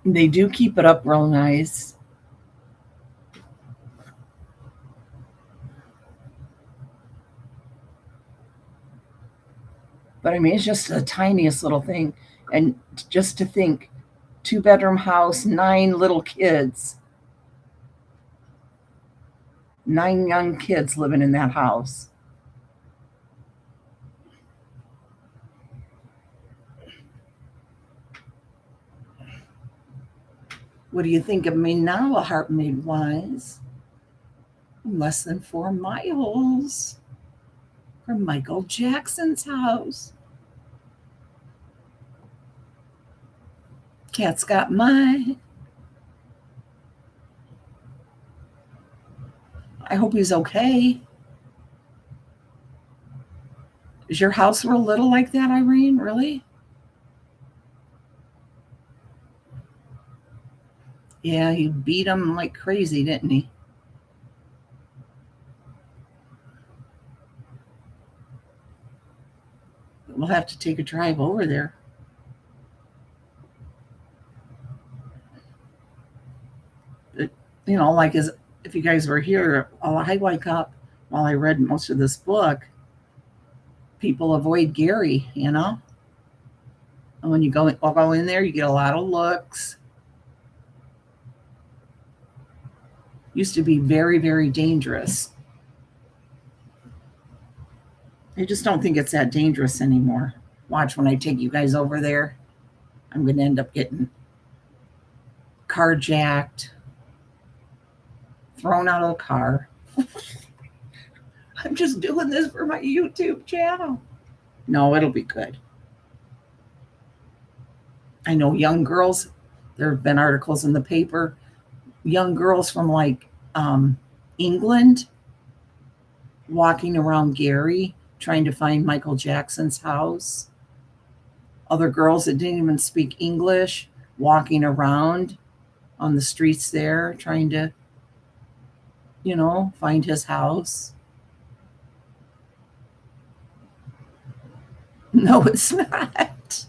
They do keep it up real nice. But I mean, it's just the tiniest little thing. And just to think, 2-bedroom house, 9 little kids, 9 young kids living in that house. What do you think of me now, a heart made wise? Less than 4 miles from Michael Jackson's house. Cat's got my. I hope he's okay. Is your house real little like that, Irene? Really? Yeah, he beat him like crazy, didn't he? We'll have to take a drive over there. But, like if you guys were here, I wake up while I read most of this book. People avoid Gary, And when you go in there, you get a lot of looks. Used to be very, very dangerous. I just don't think it's that dangerous anymore. Watch when I take you guys over there. I'm going to end up getting carjacked, thrown out of the car. I'm just doing this for my YouTube channel. No, it'll be good. I know young girls, there have been articles in the paper, young girls from like England walking around Gary trying to find Michael Jackson's house. Other girls that didn't even speak English walking around on the streets there trying to, find his house. No, it's not.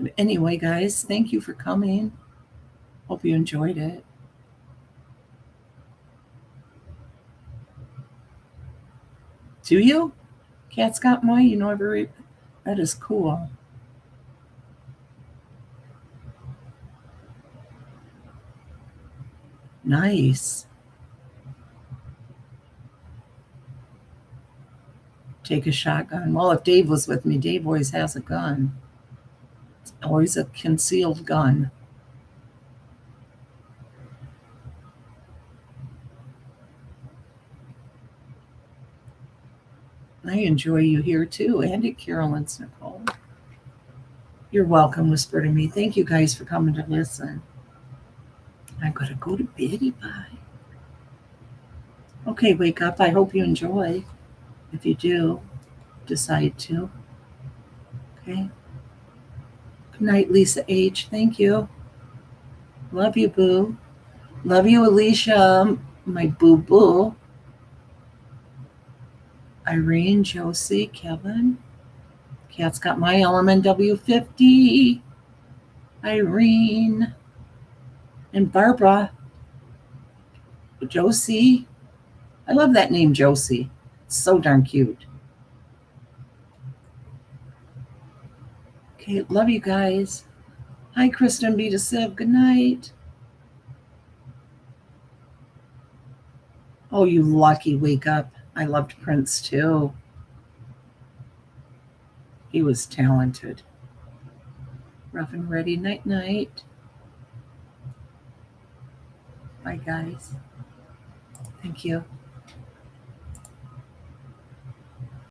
But anyway, guys, thank you for coming. Hope you enjoyed it. Do you? Cat's got mine. That is cool. Nice. Take a shotgun. Well, if Dave was with me, Dave always has a gun. It's always a concealed gun. I enjoy you here too, and at Carolyn's, Nicole. You're welcome, Whisper to Me. Thank you guys for coming to listen. I'm going to go to bed. Bye. Okay, wake up. I hope you enjoy. If you do, decide to. Okay. Good night, Lisa H. Thank you. Love you, boo. Love you, Alicia, my boo-boo. Irene, Josie, Kevin. Cat's got my LMNW50. Irene. And Barbara. Josie. I love that name, Josie. It's so darn cute. Okay, love you guys. Hi, Kristen B. to Siv. Good night. Oh, you lucky wake up. I loved Prince too. He was talented. Rough and ready. Night, night. Bye, guys. Thank you.